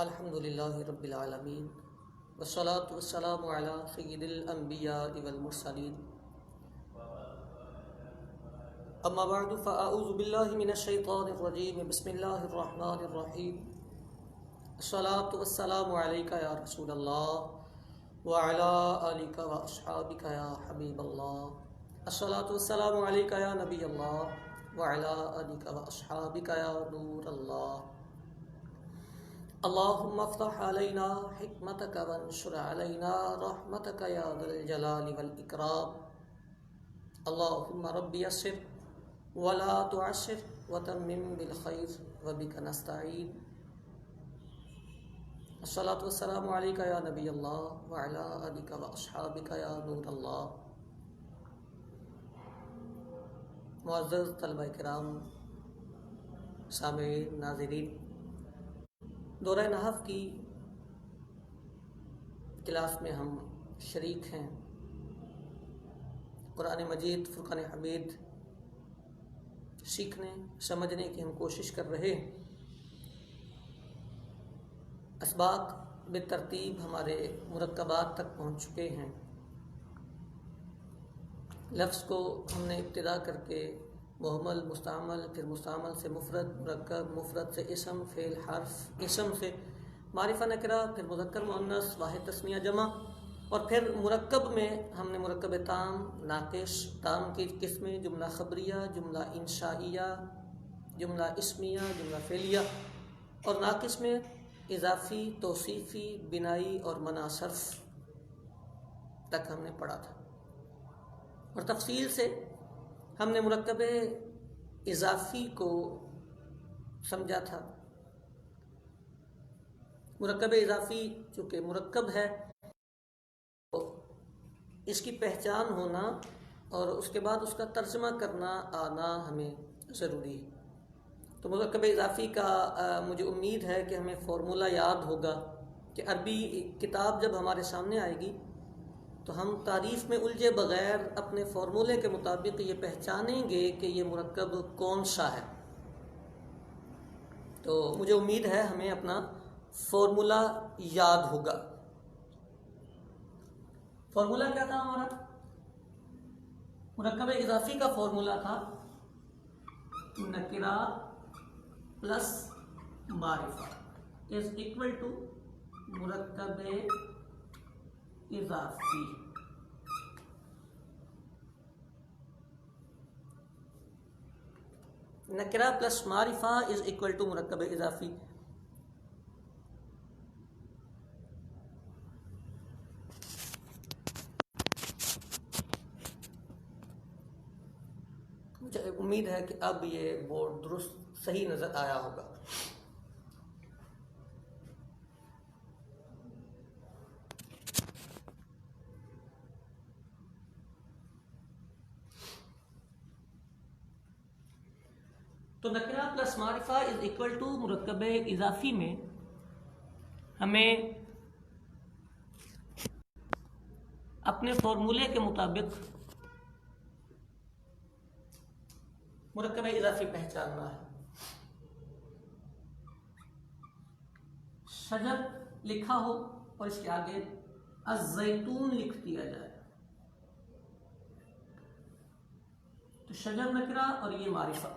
अल्हम्दुलिल्लाहि रब्बिल आलमीन वस्सलातु वस्सलामु अला सय्यिदिल अंबियाइ वल मुरसलीन अम्मा बअदु फ़अऊज़ु बिल्लाहि मिनश शैतानिर रजीम बिस्मिल्लाहिर रहमानिर रहीम अस्सलातु वस्सलामु अलैका या रसूलल्लाह व अला आलिका व अस्हाबिका या हबीबल्लाह अस्सलातु वस्सलामु अलैका या नबियल्लाह व अला आलिका व अस्हाबिका या नूरल्लाह अल्लाहुम्मा अफ्तह अलैना हिकमतक वंशुर अलैना रहमतक या दल जलाली वल इकराम अल्लाहुम्मा रब्बी यस्सिर वला तुअस्सिर वतम्मिम बिल खैर व बिका नस्तईन अस्सलातु वस्सलामु अलैका या नबी अल्लाह व अला आलिका व अस्हाबिका या नूर अल्लाह। मुअज़्ज़ज़ तलबा किराम, सामीईन, नाज़रीन, दौरा नहव की क्लास में हम शरीक हैं। कुरान मजीद, फुरक़ान हमीद सीखने समझने की हम कोशिश कर रहे हैं। असबाक बेतरतीब हमारे मुरक्कबात तक पहुँच चुके हैं। लफ्ज़ को हमने इब्तिदा करके मुहम्मल, मुस्तामल, फिर मुस्तामल से मुफरद, मुरक्कब, मुफरद से इसम, फ़ेल, हर्फ, इसम से मारिफा नकरा, फिर मुज़क्कर मुअन्नस, वाहिद तस्निया जमा, और फिर मुरक्कब में हमने मुरक्कब ताम, नाक़िस, ताम की किस्में, जुमला ख़बरिया, जुमला इंशाइया, जुमला इस्मिया, जुमला फ़ेलिया, और नाक़िस में इज़ाफ़ी, तौसीफ़ी, बिनाई और मनासर्फ़ तक हमने पढ़ा था। और तफ़सील से हमने मुरक्कब इज़ाफ़ी को समझा था। मुरक्कब इज़ाफ़ी चूँकि मुरक्कब है तो इसकी पहचान होना और उसके बाद उसका तर्जमा करना आना हमें ज़रूरी है। तो मुरक्कब इज़ाफ़ी का मुझे उम्मीद है कि हमें फ़ॉर्मूला याद होगा कि अरबी किताब जब हमारे सामने आएगी तो हम तारीफ़ में उलझे बग़ैर अपने फ़ॉर्मूले के मुताबिक ये पहचानेंगे कि ये मुरक्कब कौन सा है। तो मुझे उम्मीद है हमें अपना फ़ॉर्मूला याद होगा। फ़ॉर्मूला क्या था हमारा? मुरक्कब इज़ाफ़ी का फ़ॉर्मूला था नकिरा प्लस मारिफा इज़ इक्वल टू मुरक्कब इज़ाफ़ी। नकिरा प्लस मारिफा इज़ इक्वल टू मुरक्कब इज़ाफ़ी। मुझे उम्मीद है कि अब ये बोर्ड दुरुस्त सही नज़र आया होगा। तो नकिरा प्लस मारिफा इज़ इक्वल टू मुरक्कब इज़ाफ़ी में हमें अपने फॉर्मूले के मुताबिक मुरक्कब इज़ाफ़ी पहचानना है। शजर लिखा हो और इसके आगे अज़्ज़ैतून लिख दिया जाए तो शजर नकिरा और ये मारिफा,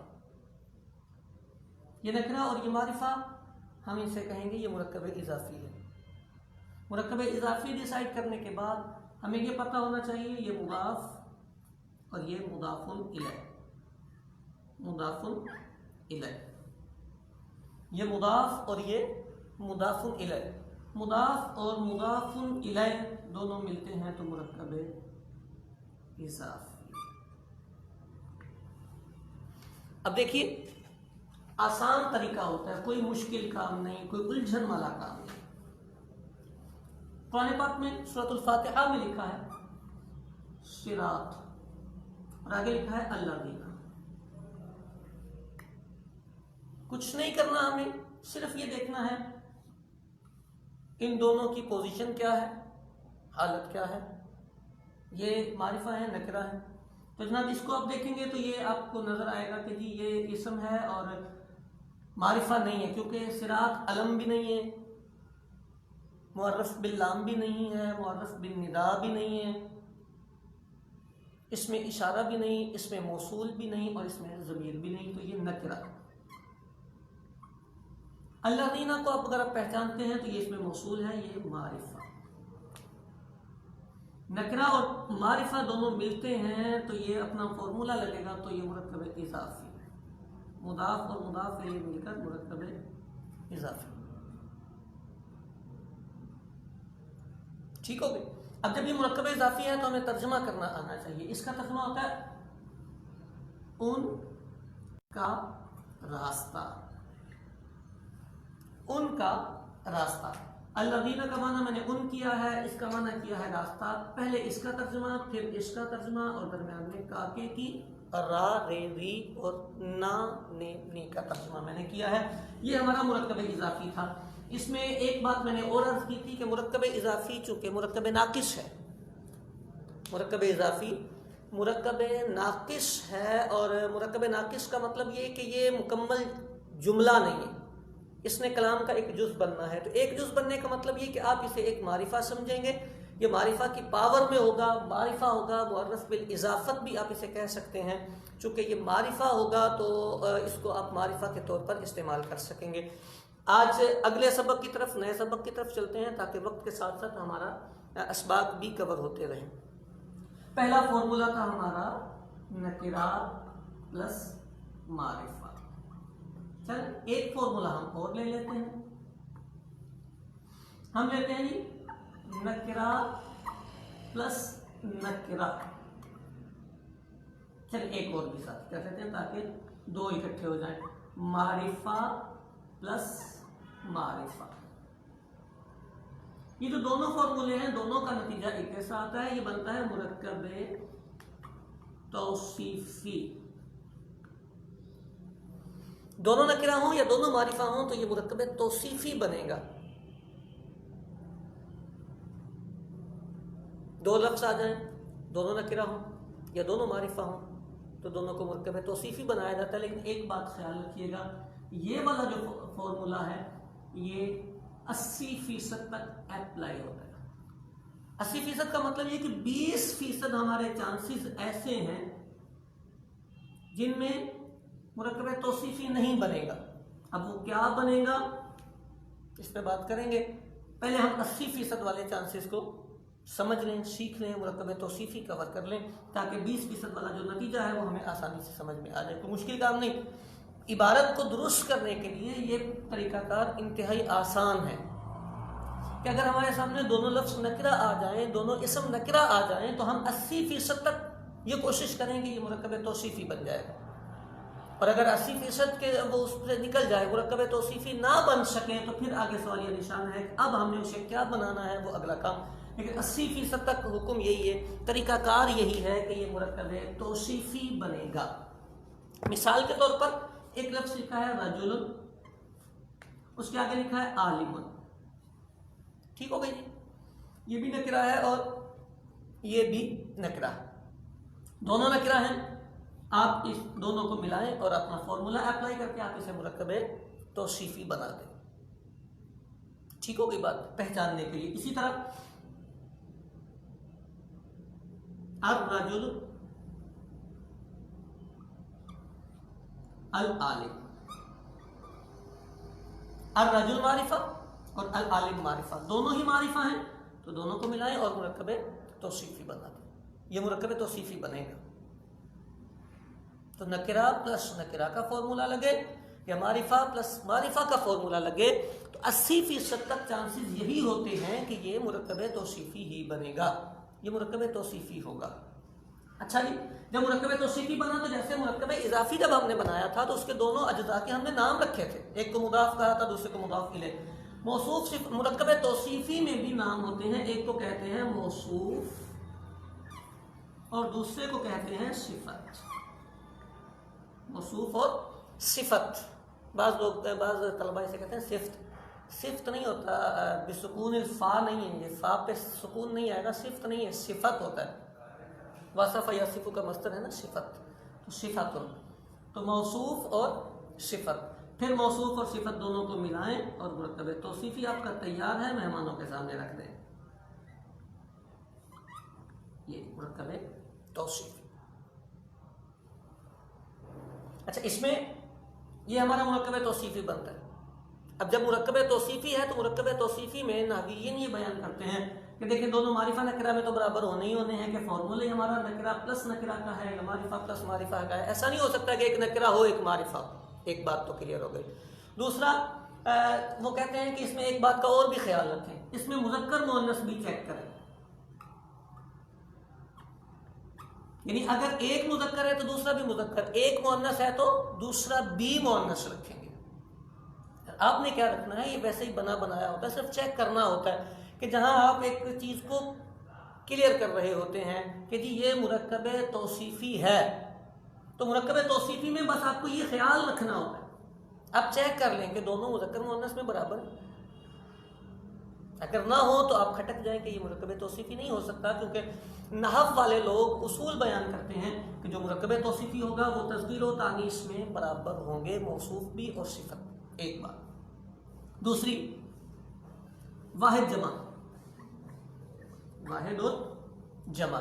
ये नकिरा और ये मारिफा, हम इसे कहेंगे ये मुरक्कब इज़ाफ़ी है। मुरक्कब इज़ाफ़ी डिसाइड करने के बाद हमें ये पता होना चाहिए ये मुदाफ़ और ये मुदाफ़ुन इलैह, मुदाफ़ुन इलैह, ये मुदाफ़ और ये मुदाफ़ुन इलैह, मुदाफ़ और मुदाफ़ुन इलैह दोनों मिलते हैं तो मुरक्कब इज़ाफ़ी। अब देखिए आसान तरीका होता है, कोई मुश्किल काम नहीं, कोई उलझन वाला काम नहीं। कुरान पाक में सूरतुल फातिहा में लिखा है सिरात और आगे लिखा है अल्लाज़ीना। कुछ नहीं करना, हमें सिर्फ ये देखना है इन दोनों की पोजीशन क्या है, हालत क्या है। ये मारिफा है, नकरा है। तो जनाब इसको आप देखेंगे तो ये आपको नजर आएगा कि जी ये इसम है और मारिफा नहीं है, क्योंकि सिरात अलम भी नहीं है मुअर्रफ बिल लाम भी नहीं है, मुअर्रफ बिल निदा भी नहीं है, इसमें इशारा भी नहीं, इसमें मौसूल भी नहीं और इसमें ज़मीर भी नहीं, तो ये नकरा। अल्लाज़ीना को आप अगर आप पहचानते हैं तो ये इसमें मौसूल है, ये मारिफा। नकरा और मारिफा दोनों मिलते हैं तो ये अपना फॉर्मूला लगेगा, तो ये मुरक्कब इज़ाफ़ी है। मुदाफ और मुदाफ ये मिलकर मुरक्कब इज़ाफ़ी। ठीक हो गई। अब जब ये मुरक्कब इज़ाफ़ी है तो हमें तर्जुमा करना आना चाहिए। इसका तर्जुमा होता है उनका रास्ता, उनका रास्ता। अल्लज़ीना का माना मैंने उन किया है, इसका माना किया है रास्ता। पहले इसका तर्जुमा, फिर इसका तर्जुमा और दरम्यान में काके की रा रे री और ना ने नी का तर्जुमा मैंने किया है। ये हमारा मुरक्कब इज़ाफ़ी था। इसमें एक बात मैंने और अर्ज़ की थी कि मुरक्कब इज़ाफ़ी चूँकि मुरक्कब नाक़िस है, मुरक्कब इज़ाफ़ी मुरक्कब नाक़िस है, और मुरक्कब नाक़िस का मतलब ये कि ये मुकम्मल जुमला नहीं है, इसने कलाम का एक जुज़ बनना है। तो एक जुज़ बनने का मतलब ये कि आप इसे एक मारिफा समझेंगे, ये मारिफा की पावर में होगा, मारिफा होगा, मुअर्रफ बिल इज़ाफ़त भी आप इसे कह सकते हैं। चूँकि ये मारिफा होगा तो इसको आप मारिफा के तौर पर इस्तेमाल कर सकेंगे। आज अगले सबक की तरफ, नए सबक की तरफ चलते हैं ताकि वक्त के साथ साथ हमारा असबाब भी कवर होते रहें। पहला फॉर्मूला था हमारा नकिरा प्लस मारिफा। चल एक फॉर्मूला हम और ले लेते हैं। हम लेते हैं जी नकिरा प्लस नकिरा। चल एक और भी साथ कर लेते हैं ताकि दो इकट्ठे हो जाएं। मारिफा प्लस मारिफा। ये जो दोनों फॉर्मूले हैं, दोनों का नतीजा एक जैसा आता है। ये बनता है मुरक्कब तौसीफी। दोनों नकिरा हो या दोनों मारिफा हो तो ये मुरक्कब तौसीफी बनेगा। दो लफ्ज आ जाएं, दोनों नकिरा हो या दोनों मारिफा हो तो दोनों को मुरक्कब तौसीफी बनाया जाता है। लेकिन एक बात ख्याल रखिएगा, ये वाला जो फॉर्मूला है ये 80% तक अप्लाई होता है। 80% का मतलब ये कि 20% हमारे चांसेस ऐसे हैं जिनमें मुरक्कब तौसीफी नहीं बनेगा। अब वो क्या बनेगा इस पे बात करेंगे। पहले हम 80% वाले चांसेस को समझ लें, सीख लें, मुरक्कब तौसीफी कवर कर लें ताकि 20% वाला जो नतीजा है वो हमें आसानी से समझ में आ जाए। कोई मुश्किल काम नहीं। इबारत को दुरुस्त करने के लिए ये तरीकाकार इंतहाई आसान है कि अगर हमारे सामने दोनों लफ्ज़ नकरा आ जाएं, दोनों इसम नकरा आ जाएं तो हम 80% तक ये कोशिश करेंगे ये मुरक्कब तौसीफी बन जाएगा। और अगर 80% के वो उससे निकल जाए, मुरक्कब तौसीफी ना बन सके तो फिर आगे सवाल ये निशान है कि अब हमने उसे क्या बनाना है, वो अगला काम। लेकिन 80% तक हुक्म यही है, तरीकाकार यही है कि ये मुरक्कब तौसीफी बनेगा। मिसाल के तौर पर एक लफ्ज़ लिखा है रजुल, उसके आगे लिखा है आलिमुन। ठीक हो गई जी, ये भी नकरा है और ये भी नकरा है, दोनों नकरा हैं। आप इस दोनोको मिलाएं और अपना फॉर्मूला अप्लाई करके आप इसे मुरक्कब तौसीफी बना दें। ठीक हो गई बात पहचानने के लिए। इसी तरह अर्रजुल अल आलिम, अर्रजुल मारिफा और अल आलिम मारिफा, दोनों ही मारिफा हैं तो दोनों को मिलाएं और मुरक्कब तौसीफी बना दें। ये मुरक्कब तौसीफी बनेगा। तो नकिरा प्लस नकिरा का फॉर्मूला लगे या मारिफा प्लस मारिफा का फॉर्मूला लगे तो 80% तक चांसेस यही होते हैं कि ये मुरक्कब तौसीफी ही बनेगा, ये मुरक्कब तौसीफी होगा। अच्छा जी, जब मुरक्कब तौसीफी बना तो जैसे मुरक्कब इज़ाफ़ी जब हमने बनाया था तो उसके दोनों अज्जा के हमने नाम रखे थे, एक को मुदाफ कहा था, दूसरे को मुदाफ इलैह। मौसूफ मुरक्कब तौसीफी में भी नाम होते हैं, एक को कहते हैं मौसूफ और दूसरे को कहते हैं सिफत। मौसूफ और सिफत, बाज़ लोग बाज़ तलबा इसे कहते हैं सिफ्त। सिफ्त नहीं होता, बिसुकून फ़ा नहीं है, ये फ़ा पे सुकून नहीं आएगा, सिफ्त नहीं है, सिफत होता है। वासफ़ यासिफ़ु का मस्तर है ना सिफत, तो सिफत। तो मौसूफ और सिफत, फिर मौसूफ और सिफत दोनों को मिलाएं और मुरक्कब तौसीफी आपका तैयार है, मेहमानों के सामने रख दें। ये मुरक्कब तौसीफी। अच्छा, इसमें ये हमारा मुरक्कब तौसीफी बनता है। अब जब मुरक्कब तौसीफी है तो मुरक्कब तौसीफी में नाहवीयीन ये बयान करते हैं कि देखिए दोनों मारिफा नकरा में तो बराबर होने ही होने हैं कि फॉर्मूले हमारा नकरा प्लस नकरा का है या मारिफा प्लस मारिफा का है। ऐसा नहीं हो सकता कि एक नकरा हो एक मारिफा। एक बात तो क्लियर हो गई। दूसरा, वो कहते हैं कि इसमें एक बात का और भी ख्याल रखें, इसमें मुज़क्कर मुअन्नस भी चेक करें। यानी अगर एक मुज़क्कर है तो दूसरा भी मुज़क्कर, एक मुअन्नस है तो दूसरा भी मुअन्नस रखेंगे। आपने क्या रखना है, ये वैसे ही बना बनाया होता है, सिर्फ चेक करना होता है कि जहां आप एक चीज को क्लियर कर रहे होते हैं कि जी ये मुरक्कब तौसीफी है, तो मुरक्कब तौसीफी में बस आपको ये ख्याल रखना होता है, आप चेक कर लें कि दोनों मुज़क्कर मुअन्नस में बराबर है। अगर ना हो तो आप खटक जाएं कि ये मुरक्कब तौसीफी नहीं हो सकता, क्योंकि नहव वाले लोग उसूल बयान करते हैं कि जो मुरक्कब तौसीफी होगा वो तस्गीर और तानीस में बराबर होंगे, मौसूफ भी और सिफत। एक बात। दूसरी, वाहिद जमा, वाहिद और जमा।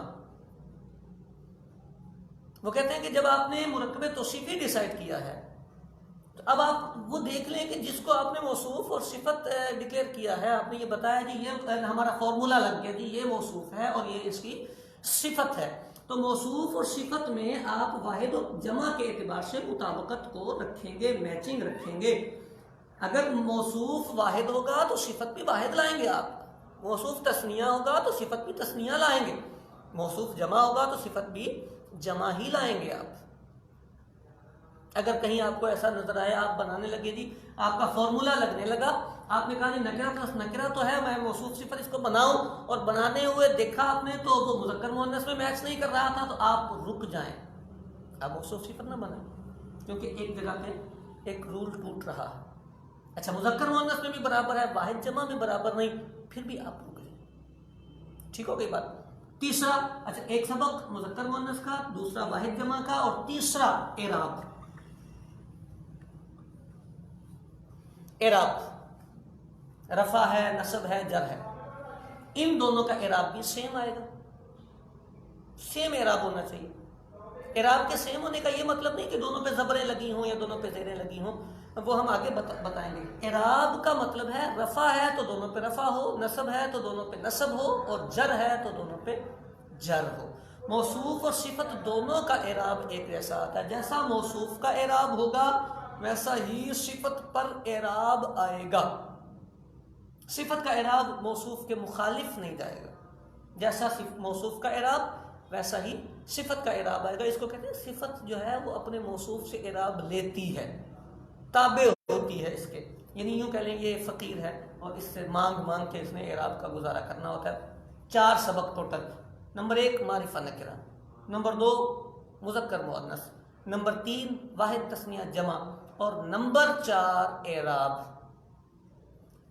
वो कहते हैं कि जब आपने मुरक्कब तौसीफी डिसाइड किया है तो अब आप वो देख लें कि जिसको आपने मौसूफ और सिफत डिक्लेयर किया है, आपने ये बताया जी ये हमारा फॉर्मूला लग गया जी ये मौसूफ है और ये इसकी सिफत है, तो मौसूफ और सिफत में आप वाहिद और जमा के एतबार से मुताबकत को रखेंगे, मैचिंग रखेंगे। अगर मौसूफ वाहिद होगा तो सिफत भी वाहिद लाएंगे आप, मौसूफ तस्निया होगा तो सिफत भी तस्निया लाएंगे, मौसूफ जमा होगा तो सिफत भी जमा ही लाएंगे आप। अगर कहीं आपको ऐसा नजर आए, आप बनाने लगे जी, आपका फॉर्मूला लगने लगा, आपने कहा जी नकरा प्लस नकरा तो है, मैं मौसूफ सिफत इसको बनाऊं, और बनाने हुए देखा आपने तो वो मुज़क्कर मुअन्नस में मैच नहीं कर रहा था, तो आप रुक जाएं, आप मौसूफ सिफत ना बनाएं, क्योंकि एक जगह पे एक रूल टूट रहा है। अच्छा, मुज़क्कर मुअन्नस में भी बराबर है, वाहिद जमा में बराबर नहीं, फिर भी आप रुक जाए। ठीक हो गई बात। तीसरा, अच्छा एक सबक मुज़क्कर मुअन्नस का, दूसरा वाहिद जमा का, और तीसरा एराब। एराब रफा है, नसब है, जर है, इन दोनों का एराब भी सेम आएगा, सेम एराब होना चाहिए। एराब के सेम होने का ये मतलब नहीं कि दोनों पे जबरें लगी हों या दोनों पे जेरें लगी हों, वो हम आगे बताएंगे। एराब का मतलब है रफा है तो दोनों पे रफा हो, नसब है तो दोनों पे नसब हो, और जर है तो दोनों पे जर हो। मौसूफ और सिफत दोनों का एराब एक जैसा आता है, जैसा मौसूफ का एराब होगा वैसा ही सिफत पर एराब आएगा। सिफत का एराब मौसूफ के मुखालिफ नहीं जाएगा, जैसा मौसूफ का एराब वैसा ही सिफत का एराब आएगा। इसको कहते हैं सिफत जो है वो अपने मौसूफ से एराब लेती है, ताबे होती है इसके, यानी यूं कह लें ये फकीर है और इससे मांग मांग के इसने एराब का गुजारा करना होता है। 4 सबक टोटल। नंबर 1 मारिफा नकरा, नंबर 2 मुज़क्कर मुअन्नस, नंबर 3 वाहिद तस्निया जमा, और नंबर 4 एराब।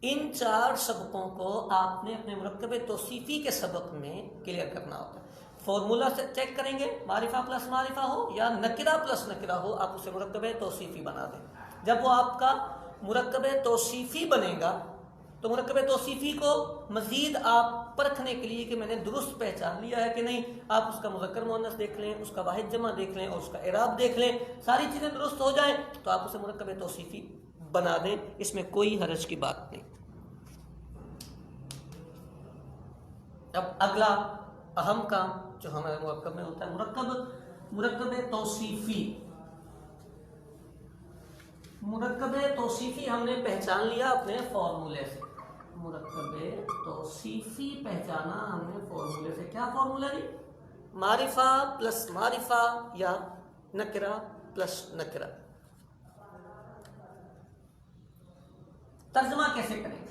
इन 4 सबकों को आपने अपने मुरक्कब तौसीफी के सबक में क्लियर करना होता है। फॉर्मूला से चेक करेंगे, मारिफा प्लस मारिफा हो या नकरा प्लस नकरा हो, आप उसे मुरक्कब तौसीफी बना दें। जब वो आपका मुरक्कब तौसीफी बनेगा तो मुरक्कब तौसीफी को मज़ीद आप परखने के लिए कि मैंने दुरुस्त पहचान लिया है कि नहीं, आप उसका मुज़क्कर मुअन्नस देख लें, उसका वाहिद जमा देख लें और उसका एराब देख लें, सारी चीज़ें दुरुस्त हो जाएं तो आप उसे मुरक्कब तौसीफी बना दें, इसमें कोई हरज की बात नहीं। अब अगला अहम काम जो हमारे मुरक्कब में होता है, मुरक्कब तौसीफी। मुरक्कब तौसीफी हमने पहचान लिया अपने फॉर्मूले से, मुरक्कब तौसीफी पहचाना हमने फॉर्मूले से। क्या फॉर्मूला जी? मारिफा प्लस मारिफा या नकरा प्लस नकरा। तर्जमा कैसे करेंगे?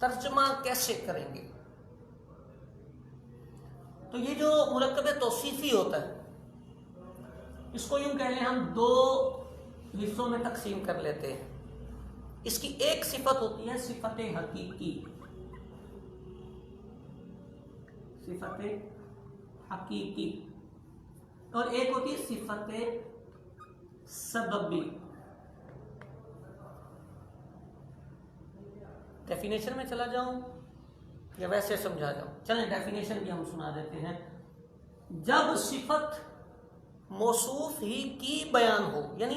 तर्जमा कैसे करेंगे? तो ये जो मुरक्कब तौसीफी होता है इसको यूं कह लें हम 2 हिस्सों में तकसीम कर लेते हैं। इसकी एक सिफत होती है सिफत हकीकी, सिफत हकीकी, और एक होती है सिफत सबबी। डेफिनेशन में चला जाऊं या वैसे समझा जाऊं? चलें डेफिनेशन भी हम सुना देते हैं। जब सिफत मौसूफ ही की बयान हो, यानी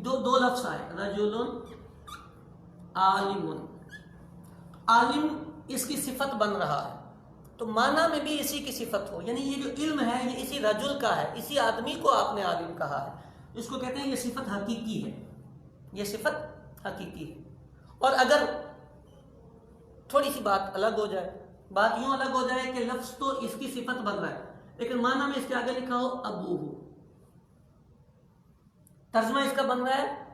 दो लफ्ज आए, रजुलुन आलिमुन, आलिम इसकी सिफत बन रहा है, तो माना में भी इसी की सिफत हो, यानी ये जो इल्म है ये इसी रजुल का है, इसी आदमी को आपने आलिम कहा है, इसको कहते हैं ये सिफत हकीकी है, ये सिफत हकीकी है। और अगर थोड़ी सी बात अलग हो जाए, बात यूं अलग हो जाए कि लफ्ज तो इसकी सिफत बन रहा है लेकिन माना में इसके आगे लिखा हो अबू हो, तर्जमा इसका बन रहा है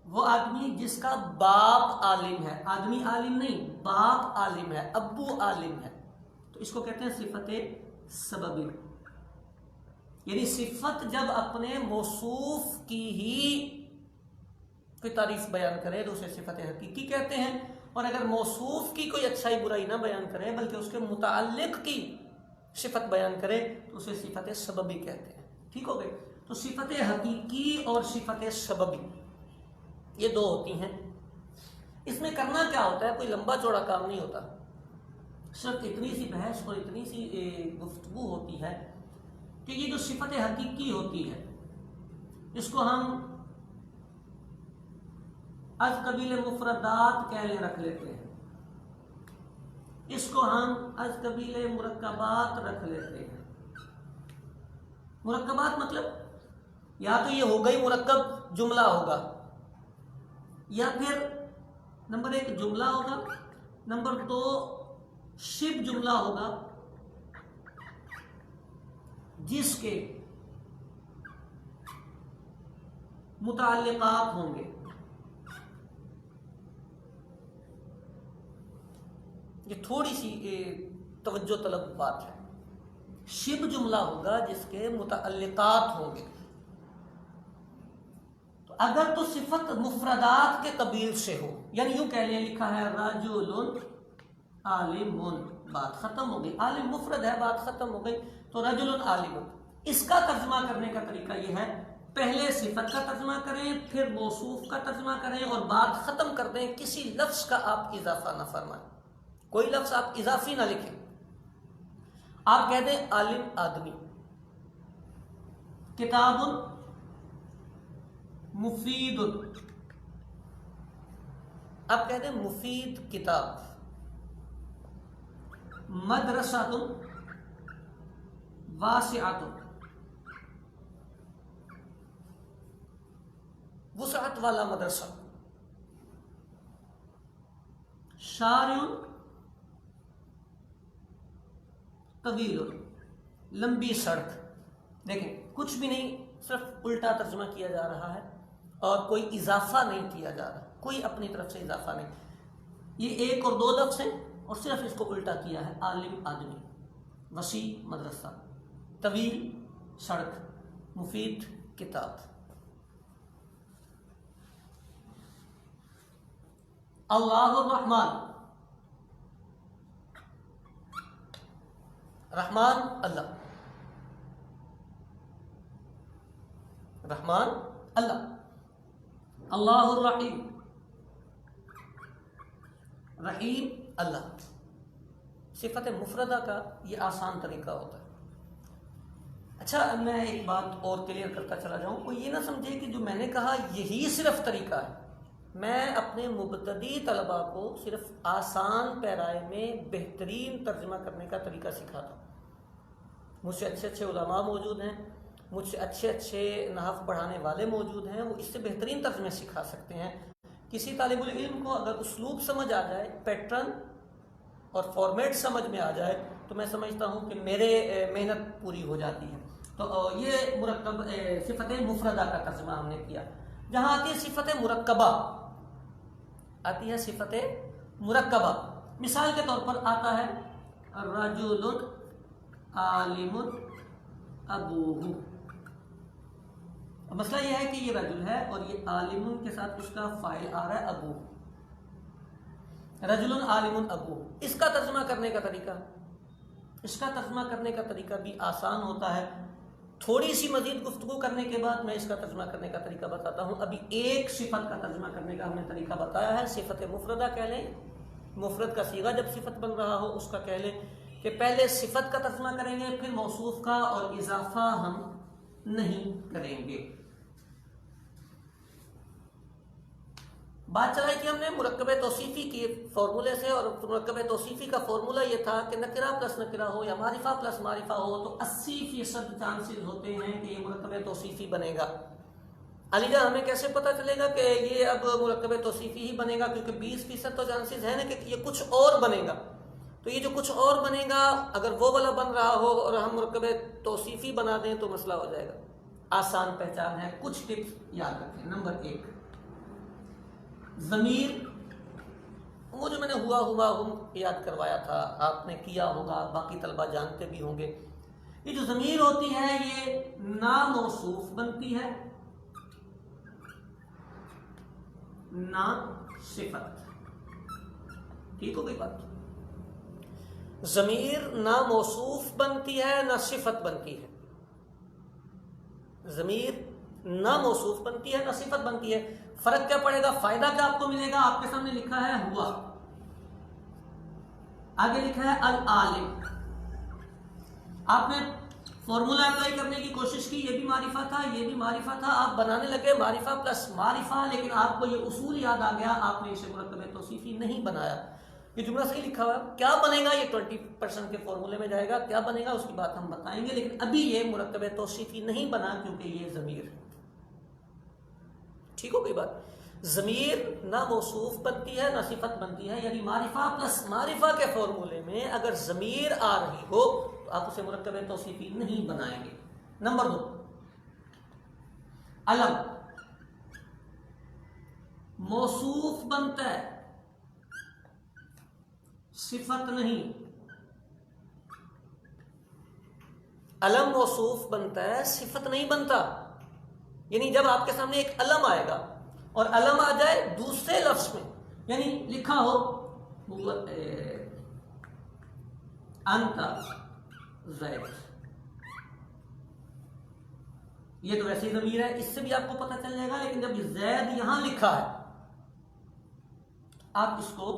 वो आदमी जिसका बाप आलिम है, आदमी आलिम नहीं, बाप आलिम है, अब्बू आलिम है, तो इसको कहते हैं सिफत सबबी। यानी सिफत जब अपने मौसूफ की ही कोई तारीफ बयान करे तो उसे सिफत हकीकी कहते हैं, और अगर मौसूफ की कोई अच्छाई बुराई ना बयान करे बल्कि उसके मुताल्लिक की सिफत बयान करे तो उसे सिफत सबबी कहते हैं। ठीक हो गए? तो सिफत हकीकी और सिफत सबबी ये दो होती हैं। इसमें करना क्या होता है, कोई लंबा चौड़ा काम नहीं होता, सिर्फ इतनी सी बहस और इतनी सी गुफ्तगू होती है कि ये जो सिफत हकीकी होती है इसको हम अज कबील मुफरदात कहले रख लेते हैं, इसको हम अज कबील मुरक्कबात रख लेते हैं। मुरक्कबात मतलब या तो ये हो गई मुरक्कब जुमला होगा, या फिर नंबर 1 जुमला होगा, नंबर 2 शिब जुमला होगा जिसके मुताल्लिकात होंगे। ये थोड़ी सी तवज्जो तलब बात है। शिब जुमला होगा जिसके मुताल्लिकात होंगे। तो अगर तो सिफत मुफरदात के कबील से हो, यानी यूं कह लें, लिखा है रजुलुन आलिमुन, बात खत्म हो गई, आलिम मुफरद है, बात खत्म हो गई, तो रजुलुन आलिमुन। इसका तर्जमा करने का तरीका यह है, पहले सिफत का तर्जमा करें, फिर मौसूफ का तर्जमा करें और बात खत्म कर दें, किसी लफ्ज का आप इजाफा ना फरमाएं, कोई लफ्ज आप इजाफी ना लिखें। आप कह दें आलिम आदमी, किताबुन मुफीदुन, आप कह दें मुफीद किताब, मदरसातुन वासिअतुन, वुसअत वाला मदरसा, शारिउन तवीलुन, लंबी सड़क। देखें कुछ भी नहीं, सिर्फ उल्टा तर्जमा किया जा रहा है और कोई इजाफा नहीं किया जा रहा, कोई अपनी तरफ से इजाफा नहीं। ये 1 और 2 लफ्ज हैं और सिर्फ इसको उल्टा किया है। आलिम आदमी, वसी मदरसा, तवील सड़क, मुफीद किताब। अल्लाहुर रहमान, रहमान अल्लाह, रहमान अल्लाह। अल्लाहुर रहीम, रहीम अल्लाह। सिफत मुफरदा का ये आसान तरीका होता है। अच्छा, मैं एक बात और क्लियर करता चला जाऊं, कोई ये ना समझे कि जो मैंने कहा यही सिर्फ तरीका है। मैं अपने मुबतदी तलबा को सिर्फ आसान पैराए में बेहतरीन तर्जमा करने का तरीका सिखाता हूँ। मुझसे अच्छे अच्छे उलमा मौजूद हैं, मुझसे अच्छे अच्छे नहव पढ़ाने वाले मौजूद हैं, वो इससे बेहतरीन तर्जमे सिखा सकते हैं। किसी तालिबुल इल्म को अगर उस्लूब समझ आ जाए, पैटर्न और फॉर्मेट समझ में आ जाए, तो मैं समझता हूँ कि मेरे मेहनत पूरी हो जाती है। तो ये मुरक्कब सिफत मुफरदा का तर्जमा हमने किया। जहाँ आती है सिफत मुरक्कबा, आती है सिफत मुरक्कबा। मिसाल के तौर पर आता है रजुलुन आलिमुन अबूहु। मसला यह है कि ये रजुल है और ये आलिमुन के साथ उसका फाइल आ रहा है अबू, रजुलुन आलिमुन अबू। इसका तर्जमा करने का तरीका, इसका तर्जमा करने का तरीका भी आसान होता है। थोड़ी सी मजीद गुफ्तगू करने के बाद मैं इसका तर्जुमा करने का तरीका बताता हूँ। अभी एक सिफत का तर्जुमा करने का हमने तरीका बताया है, सिफत मुफरदा कह लें, मुफरद का सीगा जब सिफत बन रहा हो उसका कह लें कि पहले सिफत का तर्जुमा करेंगे, फिर मौसूफ का, और इजाफा हम नहीं करेंगे। बात चलाई थी हमने मुरक्कबे तौसीफी की फॉर्मूले से, और मुरक्कबे तौसीफी का फॉर्मूला ये था कि नकिरा प्लस नकिरा हो या मारिफा प्लस मारिफा हो तो 80% चांसेस होते हैं कि ये मुरक्कबे तौसीफी बनेगा। अलीजा हमें कैसे पता चलेगा कि ये अब मुरक्कबे तौसीफी ही बनेगा, क्योंकि 20% तो चांसेस है ना कि ये कुछ और बनेगा। तो ये जो कुछ और बनेगा अगर वो वाला बन रहा हो और हम मुरक्कबे तौसीफी बना दें तो मसला हो जाएगा। आसान पहचान है, कुछ टिप्स याद रखें। नंबर 1, ज़मीर, वो जो मैंने हुआ हम याद करवाया था, आपने किया होगा, बाकी तलबा जानते भी होंगे। ये जो ज़मीर होती है ये ना मौसूफ बनती है ना सिफत। ठीक हो गई बात? ज़मीर ना मौसूफ बनती है ना सिफत बनती है। ज़मीर ना मौसूफ बनती है ना सिफत बनती है। फर्क क्या पड़ेगा, फायदा क्या आपको मिलेगा? आपके सामने लिखा है हुआ, आगे लिखा है अल आलिम। आपने फॉर्मूला अप्लाई करने की कोशिश की, ये भी मारिफा था, ये भी मारिफा था, आप बनाने लगे मारिफा प्लस मारिफा, लेकिन आपको ये उसूल याद आ गया, आपने इसे मुरक्कबे तौसीफी नहीं बनाया। ये जुमला सही लिखा हुआ, क्या बनेगा ये 20% के फॉर्मूले में जाएगा, क्या बनेगा उसकी बात हम बताएंगे, लेकिन अभी ये मुरक्कबे तौसीफी नहीं बना क्योंकि ये ज़मीर है। ठीक हो गई बात? ज़मीर ना मौसूफ बनती है ना सिफत बनती है, यानी मारिफा प्लस मारिफा के फॉर्मूले में अगर ज़मीर आ रही हो तो आप उसे मुरक्कबे तौसीफी नहीं बनाएंगे। नंबर 2, अलम मौसूफ बनता है, सिफत नहीं। अलम मौसूफ बनता है, सिफत नहीं बनता। यानी जब आपके सामने एक अलम आएगा और अलम आ जाए दूसरे लफ्ज में, यानी लिखा हो अंता ज़ैद, ये तो वैसे ही ज़मीर है, इससे भी आपको पता चल जाएगा। लेकिन जब ज़ैद यहां लिखा है आप इसको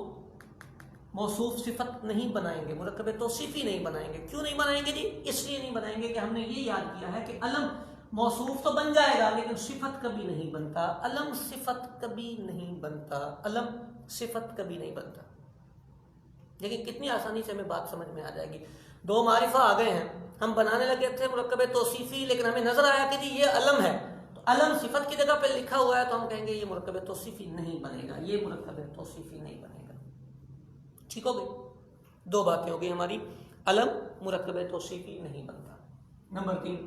मौसूफ सिफत नहीं बनाएंगे, मुरक्कबे तौसीफी नहीं बनाएंगे। क्यों नहीं बनाएंगे जी? इसलिए नहीं बनाएंगे कि हमने ये याद किया है कि अलम मौसूफ तो बन जाएगा लेकिन सिफत कभी नहीं बनता। अलम सिफत कभी नहीं बनता, अलम सिफत कभी नहीं बनता। लेकिन कितनी आसानी से हमें बात समझ में आ जाएगी। दो मारिफा आ गए हैं, हम बनाने लगे थे मुरक्कबे तौसीफी, लेकिन हमें नजर आया कि जी ये अलम है, तो अलम सिफत की जगह पे लिखा हुआ है तो हम कहेंगे ये मुरक्कबे तौसीफी नहीं बनेगा, ये मुरक्कबे तौसीफी नहीं बनेगा। ठीक हो गई? 2 बातें हो गई हमारी, अलम मुरक्कबे तौसीफी नहीं बनता। नंबर 3,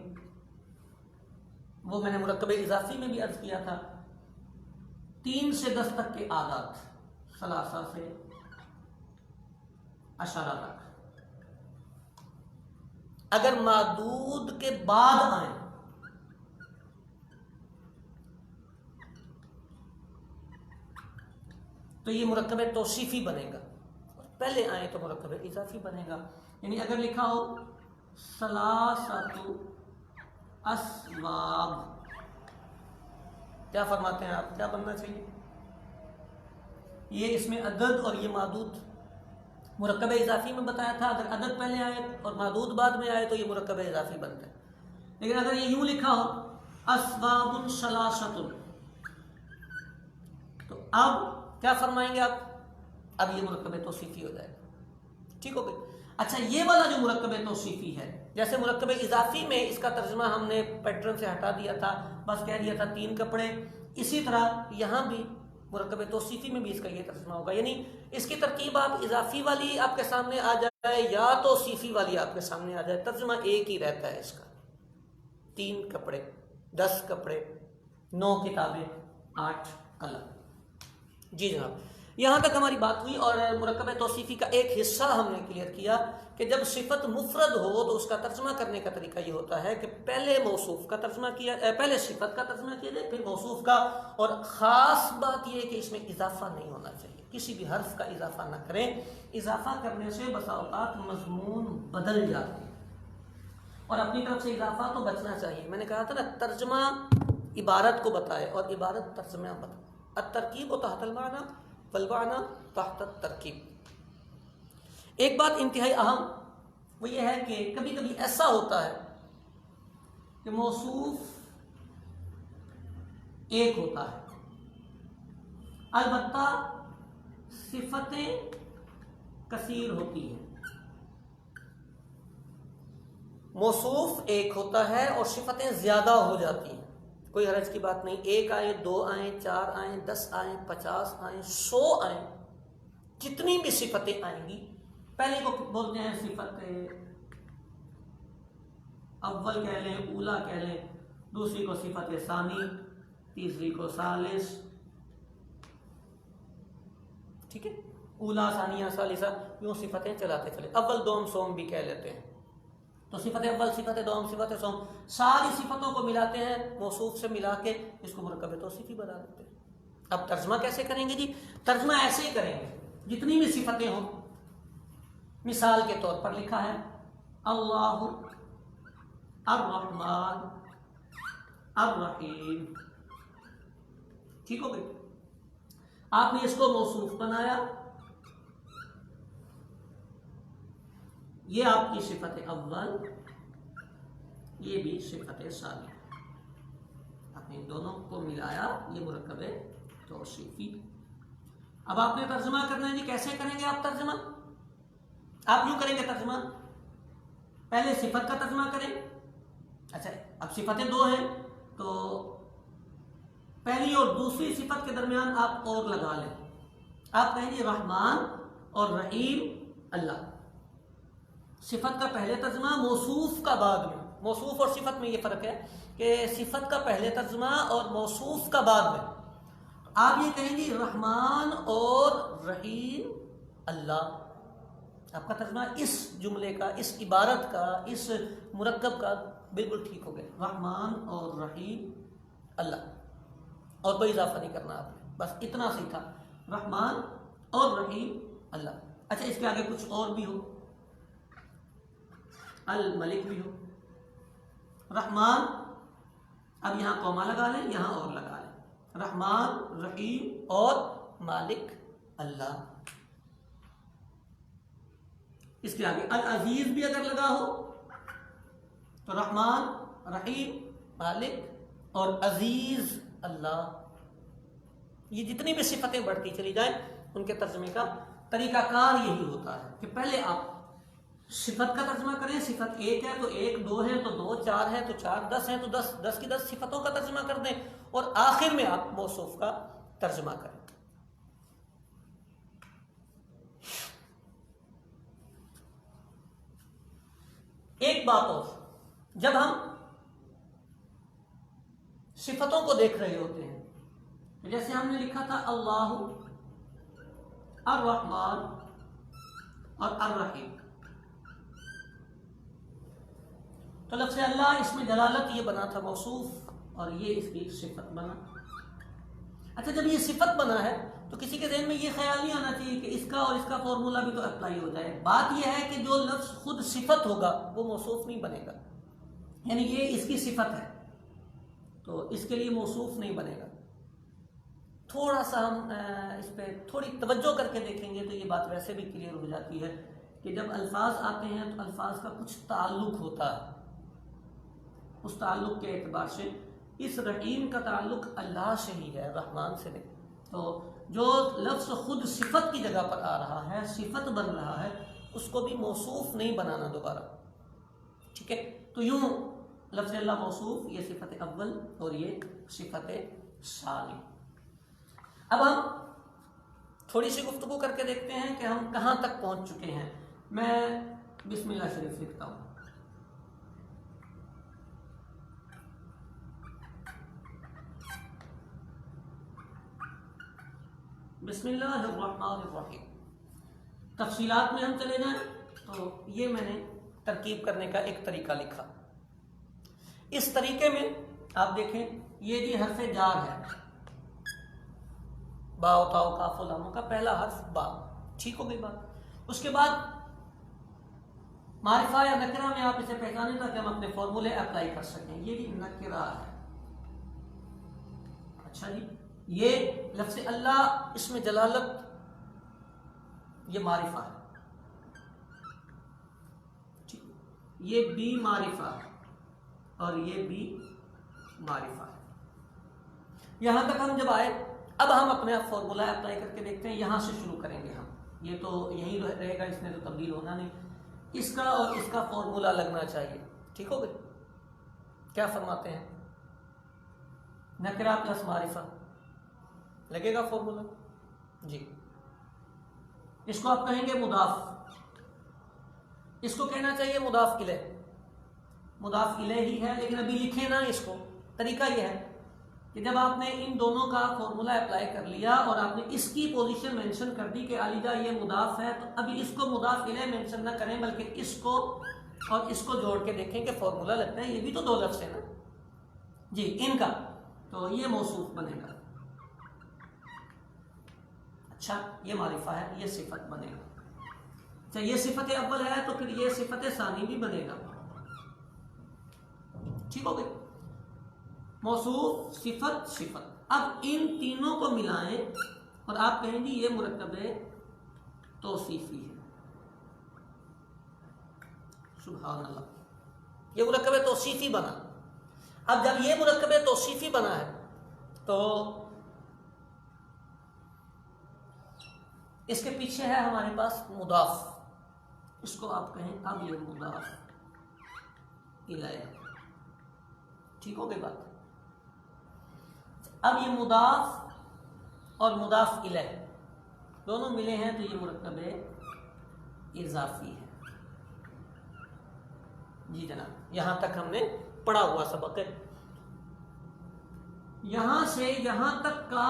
वो मैंने मुरक्कबे इजाफी में भी अर्ज किया था, 3 से 10 तक के आदात, सलासा से अशरा तक, अगर मादूद के बाद आए तो ये मुरक्कबे तौसीफी बनेगा, पहले आए तो मुरक्कबे इजाफी बनेगा। यानी अगर लिखा हो सलासतु अस्वाब, क्या फरमाते हैं आप, क्या बनना चाहिए? ये इसमें अदद और ये मादूद मुरक्कबे इजाफी में बताया था, अगर अदद पहले आए और मादूद बाद में आए तो ये मुरक्कबे इजाफी बनता है। लेकिन अगर ये यूं लिखा हो अस्वाबुन सलासतुन, तो अब क्या फरमाएंगे आप? अब ये मुरक्कबे तौसीफी हो जाएगा। ठीक हो गई? अच्छा, ये वाला जो मुरक्कबे तौसीफी है, जैसे मुरक्कबे इजाफी में इसका तर्जुमा हमने पैटर्न से हटा दिया था, बस कह दिया था 3 कपड़े, इसी तरह यहां भी मुरक्कबे तौसीफी में भी इसका ये तर्जुमा होगा। यानी इसकी तरकीब आप इजाफी वाली आपके सामने आ जाए या तौसीफी वाली आपके सामने आ जाए, तर्जुमा एक ही रहता है इसका। 3 कपड़े, 10 कपड़े, 9 किताबें, 8 कलम। जी जनाब, यहां तक हमारी बात हुई और मुरक्कबे तौसीफी का एक हिस्सा हमने क्लियर किया कि जब सिफत मुफरद हो तो उसका तर्जुमा करने का तरीका ये होता है कि पहले मौसूफ का तर्जुमा किया, पहले सिफत का तर्जुमा किया जाए, फिर मौसूफ का। और ख़ास बात यह कि इसमें इजाफा नहीं होना चाहिए, किसी भी हर्फ का इजाफा ना करें। इजाफा करने से बसा औकात मजमून बदल जाते हैं। और अपनी तरफ से इजाफा तो बचना चाहिए। मैंने कहा था ना, तर्जमा इबारत को बताए और इबारत तर्जमा बताए। अत-तरकीब तहतल माना वल माना तहत तरकीब। एक बात इंतहाई अहम वो ये है कि कभी कभी ऐसा होता है कि मौसूफ एक होता है, अलबत्ता सिफतें कसीर होती हैं। मौसूफ एक होता है और सिफतें ज्यादा हो जाती हैं, कोई हर्ज की बात नहीं। एक आए, दो आए, चार आए, 10 आए, 50 आए, 100 आए, जितनी भी सिफतें आएंगी, पहले को बोलते हैं सिफत अव्वल कह लें, ऊला कह लें, दूसरी को सिफत सानी, तीसरी को सालिस, ठीक है, ऊला सानिया सालिसा, यूं सिफतें चलाते चले। अव्वल दोम सोम भी कह लेते हैं। तो सिफत अव्वल, सिफत दोम, सिफत सोम, सारी सिफतों को मिलाते हैं, मौसूफ से मिला के इसको मुरक्कब तौसीफी बना देते हैं। अब तर्जमा कैसे करेंगे जी? तर्जमा ऐसे ही करेंगे, जितनी भी सिफतें हों। मिसाल के तौर पर लिखा है अल्लाहु अर्रहमान अर्रहीम, ठीक हो गई। आपने इसको मौसूफ बनाया, ये आपकी सिफत अव्वल, ये भी सिफत सानी, आपने दोनों को मिलाया, ये मुरक्कब तौसीफी। अब आपने तर्जुमा करना है जी। कैसे करेंगे आप तर्जुमा? आप यूं करेंगे तर्जुमा, पहले सिफत का तर्जुमा करें। अच्छा, अब सिफतें दो हैं तो पहली और दूसरी सिफत के दरमियान आप और लगा लें। आप कहेंगे रहमान और रहीम अल्लाह। सिफत का पहले तर्जुमा, मौसूफ का बाद में। मौसूफ और सिफत में ये फर्क है कि सिफत का पहले तर्जुमा और मौसूफ का बाद में। आप ये कहेंगे रहमान और रहीम अल्लाह। आपका तर्जुमा इस जुमले का, इस इबारत का, इस मुरक्कब का बिल्कुल ठीक हो गया, रहमान और रहीम अल्लाह। और कोई इजाफा नहीं करना आपने, बस इतना सीखा, रहमान और रहीम अल्लाह। अच्छा, इसके आगे कुछ और भी हो, अल मलिक भी हो, रहमान, अब यहां कौमा लगा लें, यहां और लगा लें, रहमान रहीम और मालिक अल्लाह। इसके आगे अल अजीज भी अगर लगा हो तो रहमान रहीम मालिक और अजीज अल्लाह। ये जितनी भी सिफतें बढ़ती चली जाए, उनके तर्जमे का तरीकाकार यही होता है कि पहले आप सिफत का तर्जमा करें। सिफत एक है तो एक, दो है तो दो, चार है तो चार, 10 है तो 10, 10 की 10 सिफतों का तर्जमा कर दें और आखिर में आप मौसूफ का तर्जमा करें। एक बात और, जब हम सिफतों को देख रहे होते हैं, जैसे हमने लिखा था अल्लाह अर्रहमान और अर्रहीम, तो लफ्ज़ अल्लाह इसमें दलालत ये बना था मौसूफ और ये इसकी सिफत बना। अच्छा, जब ये सिफत बना है तो किसी के ज़हन में ये ख्याल नहीं आना चाहिए कि इसका और इसका फॉर्मूला भी तो अप्लाई हो जाए। बात यह है कि जो लफ्ज़ खुद सिफत होगा वो मौसूफ नहीं बनेगा, यानी ये इसकी सिफत है तो इसके लिए मौसूफ नहीं बनेगा। थोड़ा सा हम इस पर थोड़ी तवज्जो करके देखेंगे तो ये बात वैसे भी क्लियर हो जाती है कि जब अल्फाज आते हैं तो अल्फाज का कुछ ताल्लुक होता है। उस ताल्लुक के एतबार से इस रहीम का ताल्लुक अल्लाह से ही है, रहमान से नहीं। तो जो लफ्ज़ खुद सिफत की जगह पर आ रहा है, सिफत बन रहा है, उसको भी मौसूफ नहीं बनाना दोबारा, ठीक है। तो यूं लफ्ज़ अल्लाह मौसूफ, ये सिफत अव्वल और ये सिफत सानी। अब हम थोड़ी सी गुफ्तगू करके देखते हैं कि हम कहाँ तक पहुँच चुके हैं। मैं बिस्मिल्लाह शरीफ लिखता हूँ। बिस्मिल्लाहिर्रहमानिर्रहीम। तफसीलात में हम चले जाएं तो ये मैंने तरकीब करने का एक तरीका लिखा। इस तरीके में आप देखें, ये जी हर्फ जार है, बाओ ताओ काफ और लामों का पहला हर्फ बा, ठीक हो गई बात। उसके बाद मारिफा या नकरा में आप इसे पहचानें ताकि हम अपने फॉर्मूले अप्लाई कर सकें। ये भी नकरा है। अच्छा जी, ये लफ्ज़ अल्लाह इसमें जलालत, ये मारिफा है, ये भी मारिफा है और ये भी मारिफा है। यहां तक हम जब आए, अब हम अपने फॉर्मूला अप्लाई करके देखते हैं। यहां से शुरू करेंगे हम, ये तो यहीं रहेगा, इसमें तो तब्दील होना नहीं। इसका और इसका फॉर्मूला लगना चाहिए। ठीक हो गए? क्या फरमाते हैं? नकरा प्लस मारिफा लगेगा फॉर्मूला जी। इसको आप कहेंगे मुदाफ, इसको कहना चाहिए मुदाफ इले। मुदाफ इले ही है, लेकिन अभी लिखे ना इसको। तरीका यह है कि जब आपने इन दोनों का फॉर्मूला अप्लाई कर लिया और आपने इसकी पोजीशन मेंशन कर दी कि अलीजा ये मुदाफ है, तो अभी इसको मुदाफ इले मेंशन ना करें, बल्कि इसको और इसको जोड़ के देखें कि फॉर्मूला लगता है। ये भी तो दो लफ्ज़ है ना जी, इनका तो ये मौसूफ बनेगा। अच्छा, ये मारिफा है, ये सिफत बनेगा। अच्छा, ये सिफत अव्वल है तो फिर ये सिफत सानी भी बनेगा। ठीक हो गई? मौसूफ, सिफत, सिफत। अब इन तीनों को मिलाएं और आप कहेंगे ये मुरक्कबे तौसीफी है। सुभान अल्लाह, ये मुरक्कबे तौसीफी बना। अब जब ये मुरक्कबे तौसीफी बना है तो इसके पीछे है हमारे पास मुदाफ। इसको आप कहें अब ये मुदाफ इलैह। ठीक हो गई बात? अब ये मुदाफ और मुदाफ इलैह दोनों मिले हैं तो ये मुरक्कबे इजाफी है। जी जनाब, यहां तक हमने पढ़ा हुआ सबक है। यहां से यहां तक का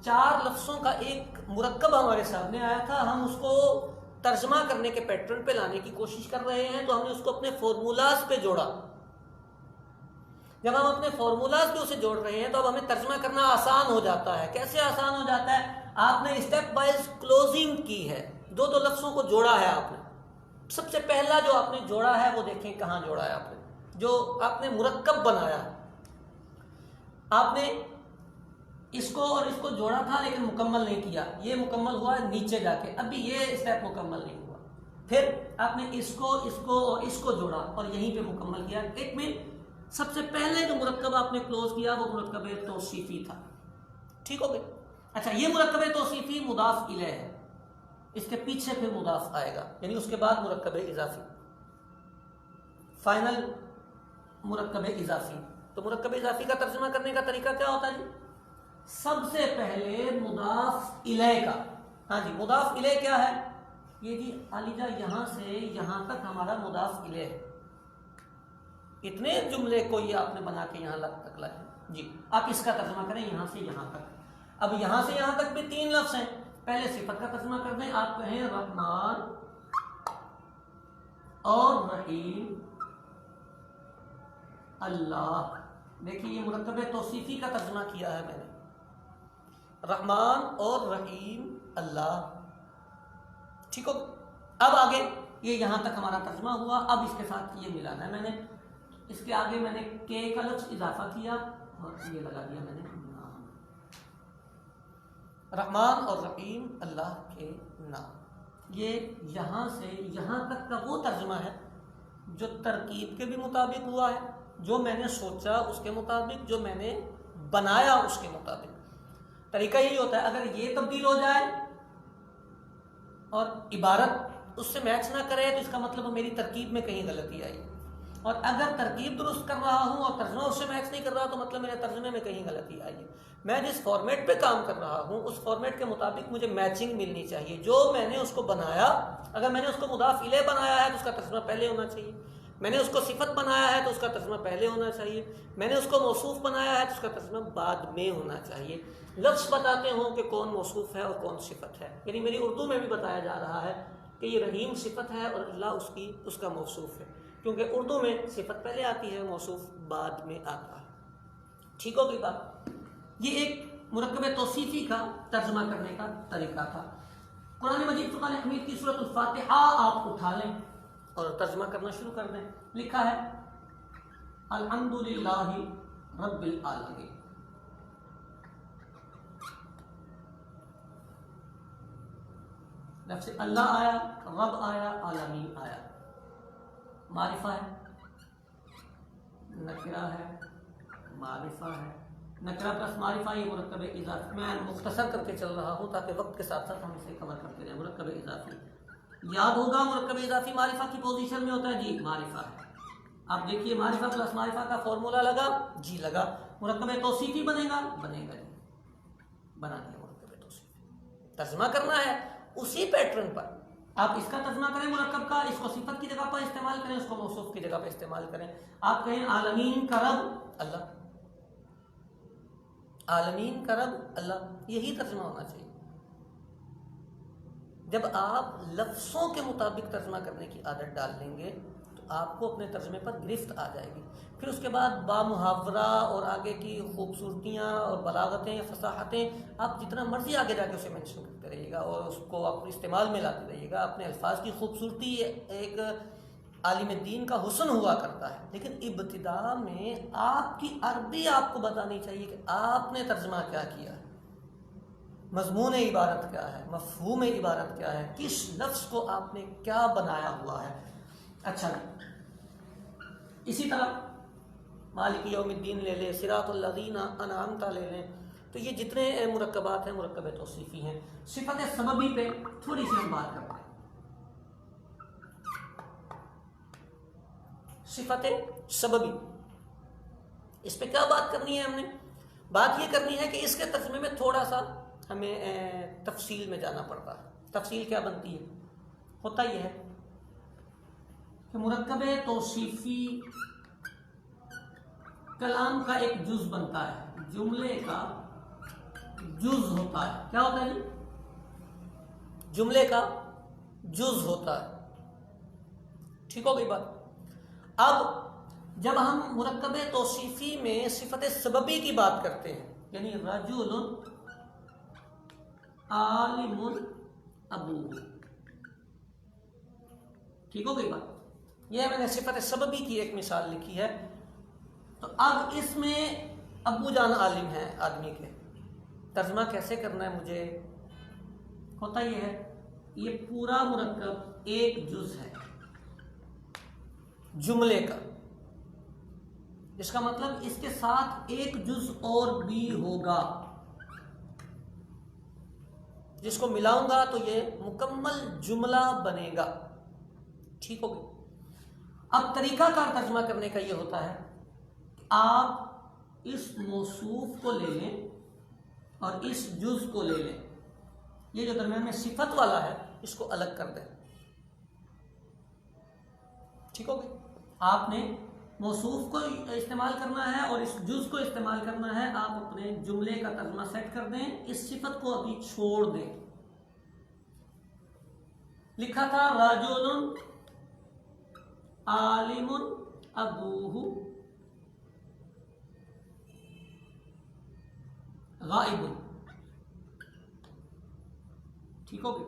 4 लफ्ज़ों का एक मुरक्कब हमारे सामने आया था। हम उसको तर्जमा करने के पैटर्न पे लाने की कोशिश कर रहे हैं, तो हमने उसको अपने फॉर्मूलाज पे जोड़ा। जब हम अपने फॉर्मूलाज पे उसे जोड़ रहे हैं तो अब हमें तर्जमा करना आसान हो जाता है। कैसे आसान हो जाता है? आपने स्टेप वाइज क्लोजिंग की है, दो दो लफ्ज़ों को जोड़ा है आपने। सबसे पहला जो आपने जोड़ा है वो देखें कहाँ जोड़ा है आपने, जो आपने मुरक्कब बनाया। आपने इसको और इसको जोड़ा था लेकिन मुकम्मल नहीं किया, ये मुकम्मल हुआ नीचे जाके, अभी ये स्टेप मुकम्मल नहीं हुआ। फिर आपने इसको इसको और इसको जोड़ा और यहीं पे मुकम्मल किया। एक में सबसे पहले जो मुरक्कब आपने क्लोज किया वो मुरक्कबे तौसीफी था। ठीक हो गई? अच्छा, ये मुरक्कबे तौसीफी मुदाफ इलैह है, इसके पीछे फिर मुदाफ आएगा, यानी उसके बाद मुरक्कबे इजाफी, फाइनल मुरक्कबे इजाफी। तो मुरक्कबे इजाफी का तर्जुमा करने का तरीका क्या होता है जी? सबसे पहले मुदाफ इलैह का, हाँ जी, मुदाफ इलैह क्या है? ये जी अलीजा यहां से यहां तक हमारा मुदाफ इलैह है। इतने जुमले को ये आपने बना के यहां तक लाए जी। आप इसका तर्जुमा करें यहां से यहां तक। अब यहां से यहां तक भी 3 लफ्ज हैं। पहले सिफत का तर्जुमा कर दें। आप कहें रहमान और रहीम अल्लाह। देखिए ये मुरक्कबे तौसीफी का तर्जुमा किया है मैंने, रहमान और रहीम अल्लाह। ठीक हो? अब आगे ये यहां तक हमारा तर्जुमा हुआ। अब इसके साथ ये मिलाना है मैंने, इसके आगे मैंने के का लफ्ज इजाफा किया और ये लगा दिया मैंने नाम, रहमान और रहीम अल्लाह के नाम। ये यहां से यहां तक का वो तर्जुमा है जो तरकीब के भी मुताबिक हुआ है, जो मैंने सोचा उसके मुताबिक, जो मैंने बनाया उसके मुताबिक। तरीका यही होता है, अगर ये तब्दील हो जाए और इबारत उससे मैच ना करे तो इसका मतलब मेरी तरकीब में कहीं गलती आई, और अगर तरकीब दुरुस्त कर रहा हूं और तर्जुमा उससे मैच नहीं कर रहा तो मतलब मेरे तर्जुमे में कहीं गलती आई है। मैं जिस फॉर्मेट पे काम कर रहा हूं उस फॉर्मेट के मुताबिक मुझे मैचिंग मिलनी चाहिए। जो मैंने उसको बनाया, अगर मैंने उसको मुदाफ इलैह बनाया है तो उसका तर्जुमा पहले होना चाहिए, मैंने उसको सिफत बनाया है तो उसका तर्जुमा पहले होना चाहिए, मैंने उसको मौसूफ बनाया है तो उसका तर्जुमा बाद में होना चाहिए। लफ्ज़ बताते हों कि कौन मौसूफ है और कौन सिफत है। यानी मेरी उर्दू में भी बताया जा रहा है कि ये रहीम सिफत है और अल्लाह उसका मौसूफ है, क्योंकि उर्दू में सिफत पहले आती है, मौसूफ बाद में आता है। ठीक होगी बात? ये एक मुरक्कबे तौसीफी का तर्जुमा करने का तरीका था। कुरान मजीद फुरकान हमीद की सूरत अल फातिहा आप उठा लें, और तर्जमा करना शुरू कर दें। लिखा है अल्हम्दुलिल्लाहि रब्बिल आलमीन। लफ्ज़ अल्लाह आया, रब आया, आलमीन आया। मारिफा है, नकरा है, मारिफा है, नकरा प्लस मारिफा, ये मुरक्कब इज़ाफ़ी। मैं मुख्तसर करके चल रहा हूँ ताकि वक्त के साथ साथ हम इसे कवर करते रहें। मुरक्कब इज़ाफ़ी याद होगा, मुरक्कब इज़ाफ़ी मारिफा की पोजीशन में होता है जी, मारिफा है। आप देखिए मारिफा प्लस मारिफा का फॉर्मूला लगा जी, लगा। मुरक्कब तौसीफ़ी बनेगा, बनेगा जी, बना दिया मुरक्कब तौसीफ़ी। तर्जुमा करना है उसी पैटर्न पर। आप इसका तर्जुमा करें मुरक्कब का, इसको सिफत की जगह पर इस्तेमाल करें, उसको मौसूफ की जगह पर इस्तेमाल करें। आप कहें आलमीन का रब अल्लाह, आलमीन का रब अल्लाह, यही तर्जुमा होना चाहिए। जब आप लफ्ज़ों के मुताबिक तर्जुमा करने की आदत डाल लेंगे तो आपको अपने तर्जुमे पर गिरफ्त आ जाएगी। फिर उसके बाद बामुहावरा और आगे की खूबसूरतियाँ और बलागतें, फसाहतें आप जितना मर्जी आगे जाके उसे मेंशन करते रहिएगा और उसको आप इस्तेमाल में लाते रहिएगा। अपने अल्फाज की खूबसूरती एक आलिम दीन का हुस्न हुआ करता है, लेकिन इब्तिदा में आपकी अरबी आपको बतानी चाहिए कि आपने तर्जुमा क्या किया है, मज़मून इबारत क्या है, मफ़हूम इबारत क्या है, किस लफ्ज़ को आपने क्या बनाया हुआ है। अच्छा, इसी तरह मालिक यौमिद्दीन ले लें, सिरातुल लज़ीना अनअमता ले लें, तो ये जितने मुरक्कबात हैं मुरक्कब तौसीफ़ी हैं। सिफ़त सबबी पे थोड़ी सी हम बात करते हैं। सिफ़त सबबी, इस पे क्या बात करनी है हमने? बात ये करनी है कि इसके तर्जुमे में थोड़ा सा हमें तफसील में जाना पड़ता है। तफसील क्या बनती है? होता यह है कि मुरक्कब तौसीफ़ी कलाम का एक जुज़ बनता है, जुमले का जुज़ होता है। क्या होता है जी? जुमले का जुज़ होता है। ठीक हो गई बात। अब जब हम मुरक्कब तौसीफ़ी में सिफ़त सबबी की बात करते हैं, यानी रजुलुन आलिमुन अबूहु, ठीक हो गई बात। यह मैंने सिफ़त सबबी की एक मिसाल लिखी है। तो अब इसमें अबू जान आलिम है आदमी के, तर्जुमा कैसे करना है मुझे? होता यह है, ये पूरा मुरक्कब एक जुज़ है जुमले का, इसका मतलब इसके साथ एक जुज़ और भी होगा, जिसको मिलाऊंगा तो ये मुकम्मल जुमला बनेगा। ठीक हो गई। अब तरीकाकार तर्जुमा करने का ये होता है, आप इस मौसूफ को ले लें और इस जुज़ को ले लें, ये जो दरम्यान में सिफत वाला है इसको अलग कर दें। ठीक हो गई। आपने मौसूफ को इस्तेमाल करना है और इस जुज़ को इस्तेमाल करना है। आप अपने जुमले का तर्जुमा सेट कर दें, इस सिफत को अभी छोड़ दें। लिखा था राजुलुन आलिमुन अबूहु गाइबुन। ठीक हो गई।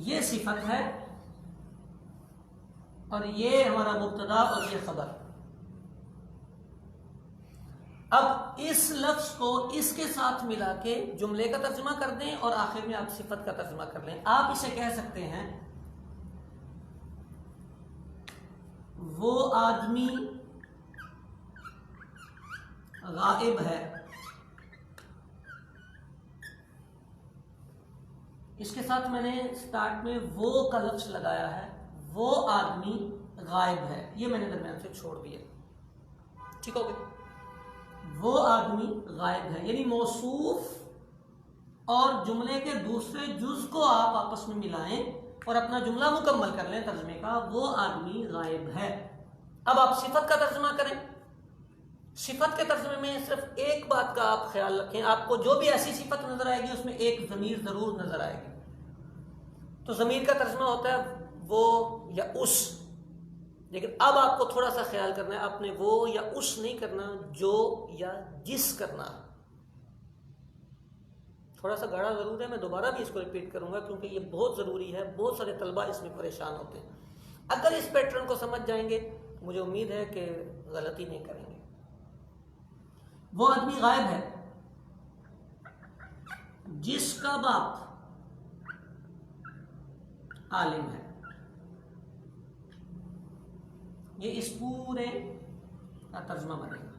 ये सिफत है और ये हमारा मुब्तदा और ये खबर। अब इस लफ्ज को इसके साथ मिला के जुमले का तर्जुमा कर दें और आखिर में आप सिफत का तर्जुमा कर लें। आप इसे कह सकते हैं, वो आदमी गायब है। इसके साथ मैंने स्टार्ट में वो का लफ्ज लगाया है, वो आदमी गायब है, ये मैंने दरम्यान से छोड़ दिया। ठीक हो गया। वो आदमी गायब है, यानी मौसूफ और जुमले के दूसरे जुज को आप आपस में मिलाएं और अपना जुमला मुकम्मल कर लें तर्जुमे का, वो आदमी गायब है। अब आप सिफत का तर्जुमा करें। सिफत के तर्जुमे में सिर्फ एक बात का आप ख्याल रखें, आपको जो भी ऐसी सिफत नजर आएगी उसमें एक ज़मीर जरूर नजर आएगी। तो ज़मीर का तर्जुमा होता है वो या उस, लेकिन अब आपको थोड़ा सा ख्याल करना है, आपने वो या उस नहीं करना, जो या जिस करना। थोड़ा सा गाढ़ा ज़रूर है, मैं दोबारा भी इसको रिपीट करूँगा क्योंकि ये बहुत ज़रूरी है, बहुत सारे तलबा इसमें परेशान होते हैं। अगर इस पैटर्न को समझ जाएंगे मुझे उम्मीद है कि गलती नहीं करेंगे। वो आदमी गायब है जिसका बाप आलिम है। ये इस पूरे का तर्जुमा बनेगा।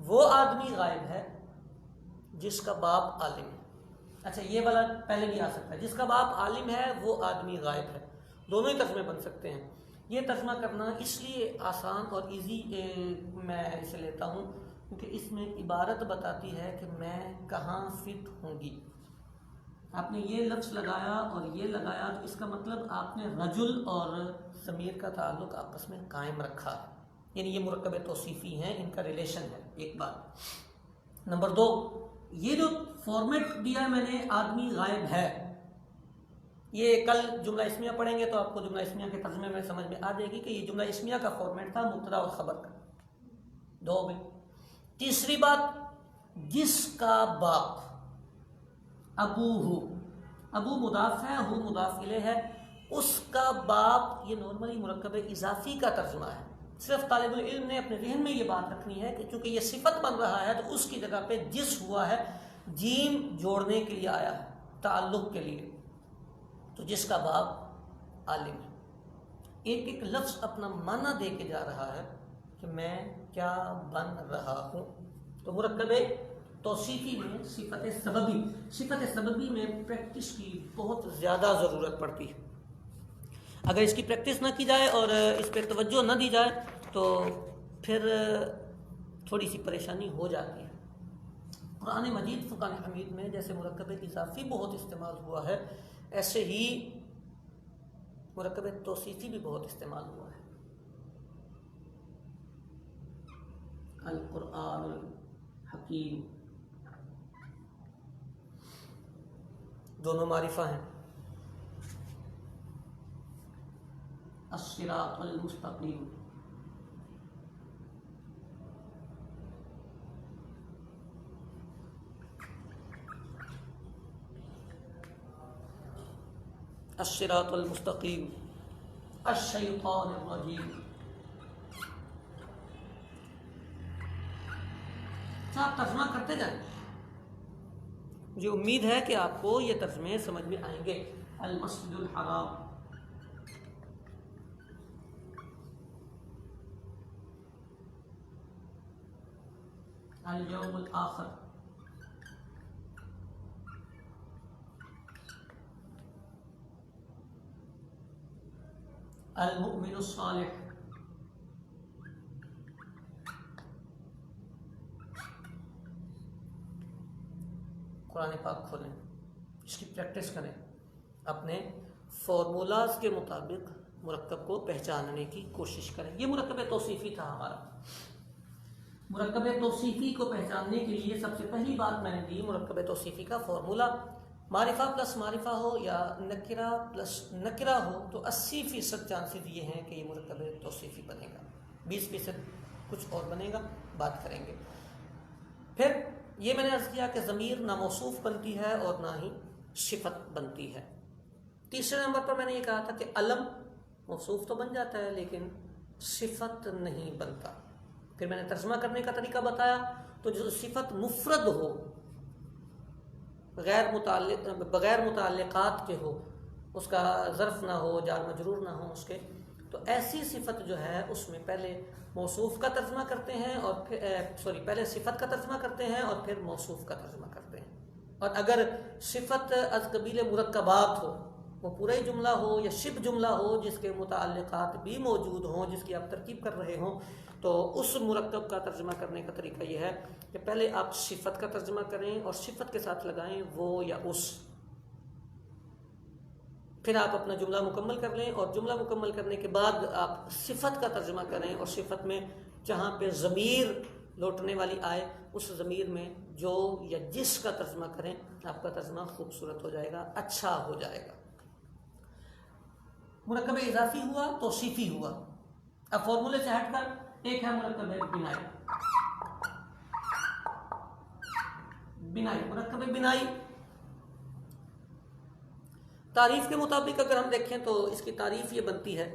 वो आदमी गायब है जिसका बाप आलिम है। अच्छा, ये वाला पहले भी आ सकता है, जिसका बाप आलिम है वो आदमी गायब है। दोनों ही तर्जुमे बन सकते हैं। ये तर्जुमा करना इसलिए आसान और इजी मैं इसे लेता हूँ क्योंकि इसमें इबारत बताती है कि मैं कहाँ फिट होंगी। आपने ये लफ्ज़ लगाया और ये लगाया तो इसका मतलब आपने रजुल और ज़मीर का ताल्लुक आपस में कायम रखा, यानी ये मुरक्कब तौसीफ़ी हैं, इनका रिलेशन है। एक बात। नंबर 2, ये जो फॉर्मेट दिया है मैंने, आदमी गायब है, ये कल जुमला इस्मिया पढ़ेंगे तो आपको जुमला इस्मिया के तर्जुमे में समझ में आ जाएगी कि ये जुमला इस्मिया का फॉर्मेट था, मुब्तदा और खबर का। 2 में। तीसरी बात, जिसका बाप अबू हो, अबू मुदाफ है, हु मुदाफ इले है, उसका बाप, ये नॉर्मली मुरक्कब इजाफी का तर्जुमा है। सिर्फ तालिबुल इल्म ने अपने ज़हन में ये बात रखनी है कि चूंकि ये सिफत बन रहा है तो उसकी जगह पे जिस हुआ है, जीम जोड़ने के लिए आया है, ताल्लुक के लिए। तो जिसका बाप आलिम है, एक एक लफ्ज़ अपना माना दे के जा रहा है कि मैं क्या बन रहा हूँ। तो मुरक्कब तौसीफ़ी में सिफत सबबी में प्रैक्टिस की बहुत ज़्यादा ज़रूरत पड़ती है। अगर इसकी प्रैक्टिस ना की जाए और इस पर तवज्जो ना दी जाए तो फिर थोड़ी सी परेशानी हो जाती है। कुरान मजीद फुरकान हमीद में जैसे मुरक्कब इजाफी बहुत इस्तेमाल हुआ है, ऐसे ही मुरक्कब तौसीफ़ी भी बहुत इस्तेमाल हुआ है। अल कुरान हकीम दोनों मारिफा हैं। अस्सिरातुल मुस्तकीम, अस्सिरातुल मुस्तकीम, अश्शैतानिर रजीम। आप तर्जुमा करते जाएं, मुझे उम्मीद है कि आपको ये तर्जुमे समझ में आएंगे। अल मस्जिदुल हराम, अल यौमुल आखिर, अल मुमिनुस सालिह, कुरान पाक खोलें, इसकी प्रैक्टिस करें, अपने फार्मूलाज के मुताबिक मुरक्कब को पहचानने की कोशिश करें। ये मुरक्कब तौसीफ़ी था हमारा। मुरक्कब तौसीफ़ी को पहचानने के लिए सबसे पहली बात मैंने दी, मुरक्कब तौसीफ़ी का फार्मूला मारिफा प्लस मारिफा हो या नकिरा प्लस नकिरा हो तो 80% चांसेस ये हैं कि ये मुरक्कब तौसीफ़ी बनेगा। 20% कुछ और बनेगा, बात करेंगे। फिर ये मैंने अर्ज़ किया कि ज़मीर ना मौसूफ़ बनती है और ना ही सिफत बनती है। तीसरे नंबर पर मैंने ये कहा था कि अलम मौसूफ़ तो बन जाता है लेकिन सिफत नहीं बनता। फिर मैंने तर्जुमा करने का तरीका बताया, तो जो सिफत मुफरद हो, बग़ैर मुताल्लिक़ात के हो, उसका ज़र्फ़ ना हो, जार मजरूर ना हो उसके, तो ऐसी सिफत जो है उसमें पहले मौसूफ़ का तर्जुमा करते हैं और फिर पहले सिफत का तर्जुमा करते हैं और फिर मौसूफ़ का तर्जुमा करते हैं। और अगर सिफत अज़ कबील मुरक्कबात हो, वो पूरा ही जुमला हो या शिब जुमला हो जिसके मुताल्लिक़ात भी मौजूद हों, जिसकी आप तरकीब कर रहे हों, तो उस मुरक्कब का तर्जुमा करने का तरीका यह है कि पहले आप सिफत का तर्जुमा करें और सिफत के साथ लगाएं वो या उस, फिर आप अपना जुमला मुकम्मल कर लें और जुमला मुकम्मल करने के बाद आप सिफत का तर्जुमा करें और सिफत में जहाँ पे ज़मीर लौटने वाली आए उस ज़मीर में जो या जिस का तर्जुमा करें, आपका तर्जुमा खूबसूरत हो जाएगा, अच्छा हो जाएगा। मुरक्कब इजाफी हुआ, तौसीफ़ी हुआ। अब फॉर्मूले से हटकर एक है मुरक्कब बिनाई। बिनाई, मुरक्कब बिनाई तारीफ के मुताबिक अगर हम देखें तो इसकी तारीफ ये बनती है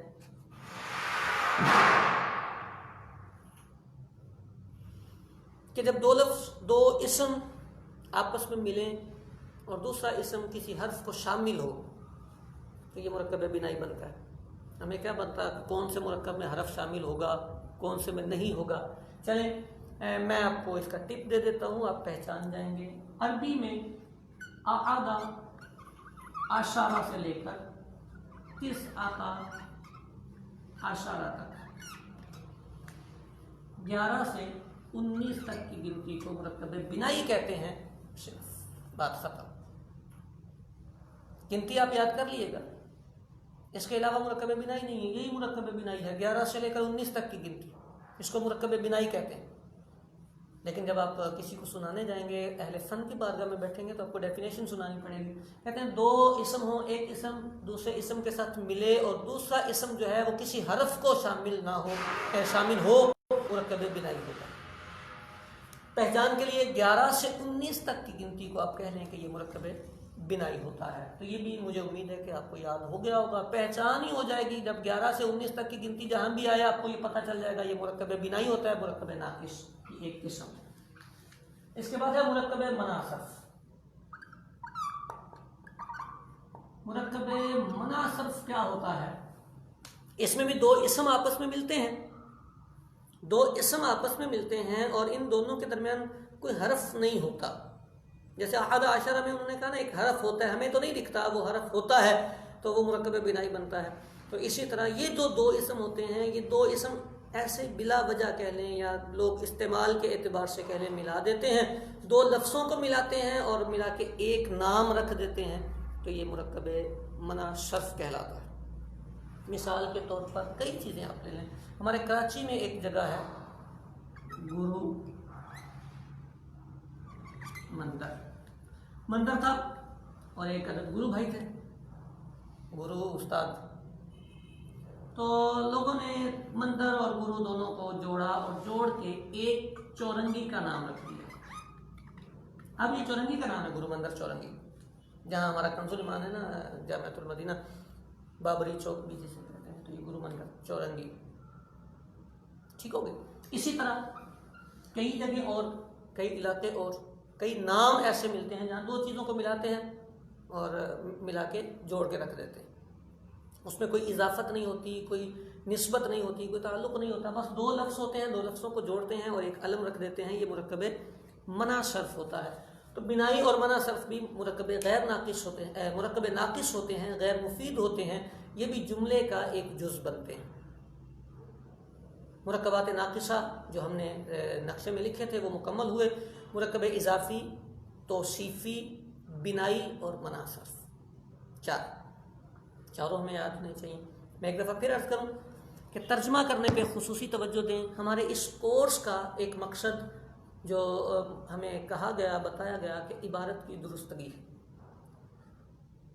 कि जब दो इसम आपस में मिलें और दूसरा इसम किसी हर्फ को शामिल हो तो ये मुरक्कब बिनाई बनता है। हमें क्या बनता है, कौन से मुरक्कब में हरफ शामिल होगा, कौन से में नहीं होगा। चलें मैं आपको इसका टिप दे देता हूँ, आप पहचान जाएंगे। अरबी में आदा आशारा से लेकर तिस आता आशारा तक 11 से 19 तक की गिनती को मुरक्कब बिनाई कहते हैं। बात खत्म। गिनती आप याद कर लिएगा, इसके अलावा मुरक्कब बिनाई नहीं है, यही मुरक्कब बिनाई है। 11 से लेकर 19 तक की गिनती, इसको मुरक्कब बिनाई कहते हैं। लेकिन जब आप किसी को सुनाने जाएंगे, अहले फन की बारगाह में बैठेंगे तो आपको डेफिनेशन सुनानी पड़ेगी। कहते हैं दो इसम हो, एक इसम दूसरे इसम के साथ मिले और दूसरा इसम जो है वो किसी हरफ को शामिल ना हो, शामिल हो, मुरक्कब बिनाई होगा। पहचान के लिए 11 से 19 तक की गिनती को आप कह लें कि ये मुरक्कब बिनाई होता है। तो ये भी मुझे उम्मीद है कि आपको याद हो गया होगा, पहचान ही हो जाएगी। जब 11 से 19 तक की गिनती जहां भी आए आपको ये पता चल जाएगा ये मुरक्कब बिनाई होता है, मुरक्कब नाकिस की एक किस्म है। इसके बाद है मुरक्कब मनासर्फ। मुरक्कब मनासर्फ क्या होता है? इसमें भी दो इसम आपस में मिलते हैं, दो इसम आपस में मिलते हैं और इन दोनों के दरमियान कोई हरफ नहीं होता। जैसे आधा आशरा में उन्होंने कहा ना एक हरफ होता है, हमें तो नहीं दिखता, वो हरफ होता है तो वो मुरक्कब बिनाई बनता है। तो इसी तरह ये जो दो इसम होते हैं, ये दो इसम ऐसे बिला वजह कह लें या लोग इस्तेमाल के एतबार से कह लें मिला देते हैं, दो लफ्ज़ों को मिलाते हैं और मिला के एक नाम रख देते हैं, तो ये मुरक्कब मनासर्फ कहलाता है। मिसाल के तौर पर कई चीज़ें आप ले लें। हमारे कराची में एक जगह है गुरु मंदर था और एक अदद गुरु भाई थे, गुरु उस्ताद। तो लोगों ने मंदर और गुरु दोनों को जोड़ा और जोड़ के एक चौरंगी का नाम रख दिया। अब ये चौरंगी का नाम है गुरु मंदर चौरंगी, जहाँ हमारा कंजुल ईमान है ना, जामिअतुल मदीना बाबरी चौक भी जिसे कहते हैं, तो ये गुरु मंदिर चौरंगी। ठीक हो गई। इसी तरह कई जगह और कई इलाके और कई नाम ऐसे मिलते हैं जहाँ दो चीज़ों को मिलाते हैं और मिला के जोड़ के रख देते हैं। उसमें कोई इजाफत नहीं होती, कोई निस्बत नहीं होती, कोई ताल्लुक़ नहीं होता, बस दो लफ्ज़ होते हैं, दो लफ्ज़ों को जोड़ते हैं और एक अलम रख देते हैं। ये मुरक्कब मनासर्फ होता है। तो बिनाई और मनासर्फ भी मुरक्कब गैर नाकिस होते हैं, मुरक्कब नाकिस होते हैं, गैर मुफीद होते हैं। ये भी जुमले का एक जुज़ बनते हैं। मुरक्कबात नाकिसा जो हमने नक्शे में लिखे थे वो मुकम्मल हुए। मुरक्कब इजाफ़ी, तौसीफ़ी, बिनाई और मनासर्फ, चारों हमें याद नहीं चाहिए। मैं एक दफ़ा फिर अर्ज़ करूँ कि तर्जमा करने पे खुसूसी तवज्जो दें। हमारे इस कोर्स का एक मकसद जो हमें कहा गया, बताया गया कि इबारत की दुरुस्तगी,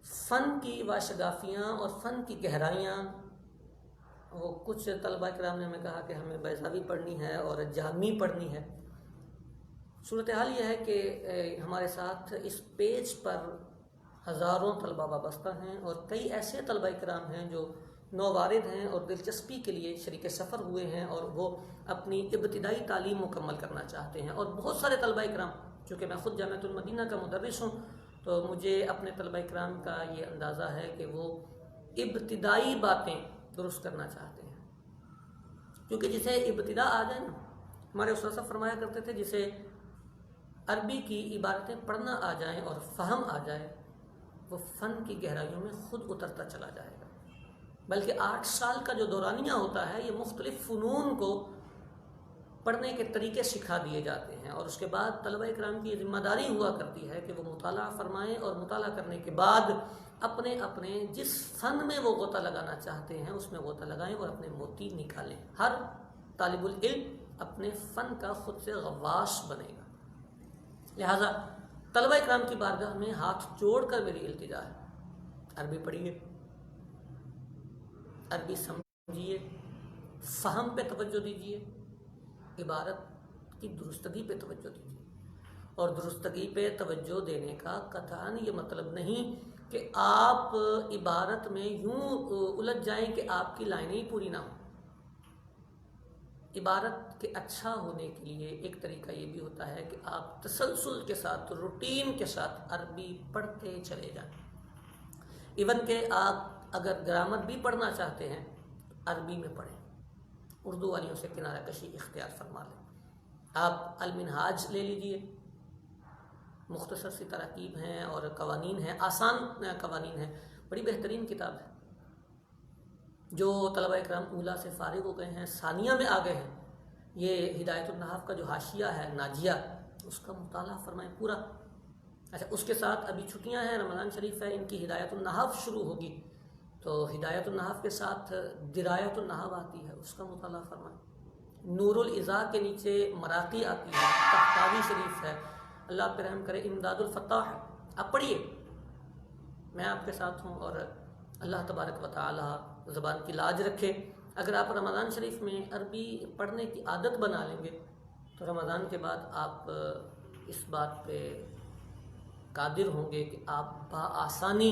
फ़न की वाशगाफियाँ और फ़न की गहराइयाँ। वो कुछ तलबा किराम ने हमें कहा कि हमें बैज़ावी पढ़नी है और जामी पढ़नी है। सूरत हाल यह है कि हमारे साथ इस पेज पर हज़ारों तलबा वाबस्ता हैं और कई ऐसे तलबा किराम हैं जो नौवारिद हैं और दिलचस्पी के लिए शरीक सफ़र हुए हैं और वो अपनी इब्तिदाई तालीम मुकम्मल करना चाहते हैं। और बहुत सारे तलबा किराम, चूँकि मैं ख़ुद जामिअतुल मदीना का मुदर्रिस हूँ, तो मुझे अपने तलबा किराम का ये अंदाज़ा है कि वो इब्तिदाई बातें दुरुस्त करना चाहते हैं। क्योंकि जिसे इब्तिदा आ जाए ना, हमारे उस्ताद साहब फरमाया करते थे, जिसे अरबी की इबारतें पढ़ना आ जाएं और फ़हम आ जाए, वो फ़न की गहराइयों में ख़ुद उतरता चला जाएगा। बल्कि 8 साल का जो दौरानिया होता है, ये मुख्तलिफ़ फ़नून को पढ़ने के तरीके सिखा दिए जाते हैं और उसके बाद तलबा इकराम की ज़िम्मेदारी हुआ करती है कि वो मुताला फरमाएँ और मुताला करने के बाद अपने अपने जिस फ़न में वो गोता लगाना चाहते हैं उसमें गोता लगाएं और अपने मोती निकालें। हर तालिबुल इल्म अपने फ़न का ख़ुद से गवाश बनेगा। लिहाजा तलबा इकराम की बारगाह में हाथ जोड़कर मेरी इल्तिजा है, अरबी पढ़िए, अरबी समझिए, फ़हम पे तवज्जो दीजिए, इबारत की दुरुस्तगी पे तवज्जो दीजिए और दुरुस्तगी पे तवज्जो देने का कतई ये मतलब नहीं कि आप इबारत में यूं उलझ जाएं कि आपकी लाइनें ही पूरी ना हो। इबारत के अच्छा होने के लिए एक तरीका ये भी होता है कि आप तसलसल के साथ, रूटीन के साथ अरबी पढ़ते चले जाएं। इवन के आप अगर ग्रामर भी पढ़ना चाहते हैं अरबी में पढ़ें, उर्दू वालियों से किनारा कशी इख्तियार फरमा लें। आप अल-मिनहाज ले लीजिए, मुख्तसर सी तरकीब हैं और कवानीन हैं, आसान कवानीन हैं, बड़ी बेहतरीन किताब है। जो तलबा इकराम ऊला से फारिग हो गए हैं, सानिया में आ गए हैं, ये हिदायतुन नहव का जो हाशिया है नाजिया, उसका मुताला फरमाएं पूरा। अच्छा, उसके साथ अभी छुट्टियां हैं, रमज़ान शरीफ है, इनकी हिदायतुन नहव शुरू होगी, तो हिदायतुन नहव के साथ दिरायतुन नहव आती है, उसका मुताला फरमाएं। नूरुल इज़ा के नीचे मराकी आती है, तहतावी शरीफ है, अल्लाह पे रहम करे, इमदादुल फत्ताह है, आप पढ़िए, मैं आपके साथ हूँ। और अल्लाह तबारक व तआला ज़बान की लाज रखे। अगर आप रमज़ान शरीफ में अरबी पढ़ने की आदत बना लेंगे तो रमज़ान के बाद आप इस बात पे कादिर होंगे कि आप बआसानी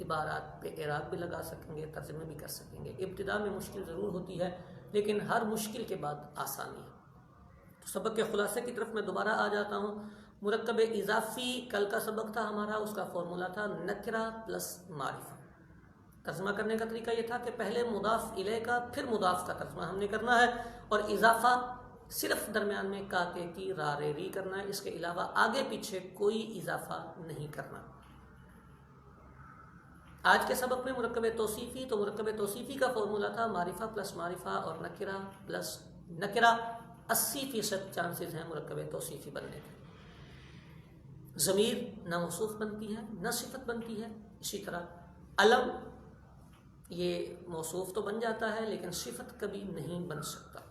इबारात पे एराब भी लगा सकेंगे, तर्जमे भी कर सकेंगे। इब्तिदा में मुश्किल ज़रूर होती है, लेकिन हर मुश्किल के बाद आसानी है। तो सबक के खुलासे की तरफ मैं दोबारा आ जाता हूँ। मुरक्कब इजाफ़ी कल का सबक था हमारा, उसका फॉर्मूला था नकरा प्लस मारिफा। तर्जमा करने का तरीका यह था कि पहले मुदाफ इले का फिर मुदाफ का तर्जमा हमने करना है, और इजाफा सिर्फ दरमियान में काके की रा रे री करना है, इसके अलावा आगे पीछे कोई इजाफा नहीं करना। आज के सबक में मुरक्कब तौसीफ़ी, तो मुरक्कब तौसीफ़ी का फॉर्मूला था मारिफा प्लस मारिफा और नकिरा प्लस नकिरा। 80% चांसेस हैं मुरक्कब तौसीफ़ी बनने के। ज़मीर न मौसूफ बनती है न सिफत बनती है। इसी तरह अलम ये मौसूफ तो बन जाता है लेकिन सिफत कभी नहीं बन सकता।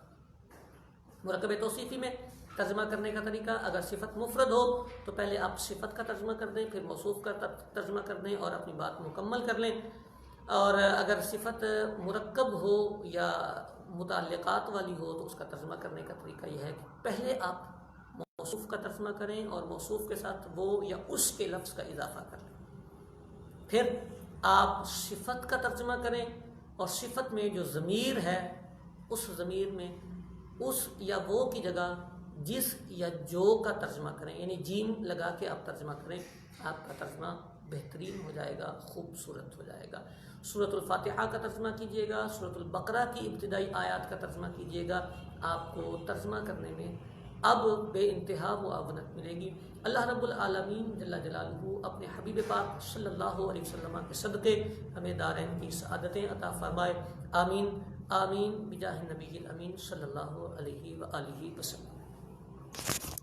मुरक्कब तौसीफ़ी में तर्जमा करने का तरीका, अगर सिफत मुफरद हो तो पहले आप सिफत का तर्जमा कर दें, फिर मौसूफ का तर्जमा कर दें और अपनी बात मुकम्मल कर लें। और अगर सिफत मुरक्कब हो या मुताल्लिक़ात वाली हो तो उसका तर्जमा करने का तरीका यह है कि पहले आप मौसूफ का तर्जमा करें और मौसूफ के साथ वो या उसके लफ्ज़ का इजाफा कर लें। फिर आप सिफत का तर्जमा करें और सिफत में जो ज़मीर है उस ज़मीर में उस या वो की जगह जिस या जो का तर्जमा करें, यानी जीम लगा के आप तर्जमा करें। आपका तर्जमा बेहतरीन हो जाएगा, खूबसूरत हो जाएगा। सूरतुल फातिहा का तर्जमा कीजिएगा, सूरतुल बकरा की इब्तिदाई आयात का तर्जमा कीजिएगा। आपको तर्जमा करने में अब बेइंतहा मुआवनत मिलेगी। अल्लाह रब्बुल आलमीन जल्ला जलालुहु अपने हबीब पाक सल्लल्लाहु अलैहि वसल्लम के सदक़े हमें दारैन की सआदतें अता फरमाए। आमीन आमीन बिजाहिन नबील अमीन सल्लल्लाहु अलैहि व आलिहि वसल्लम।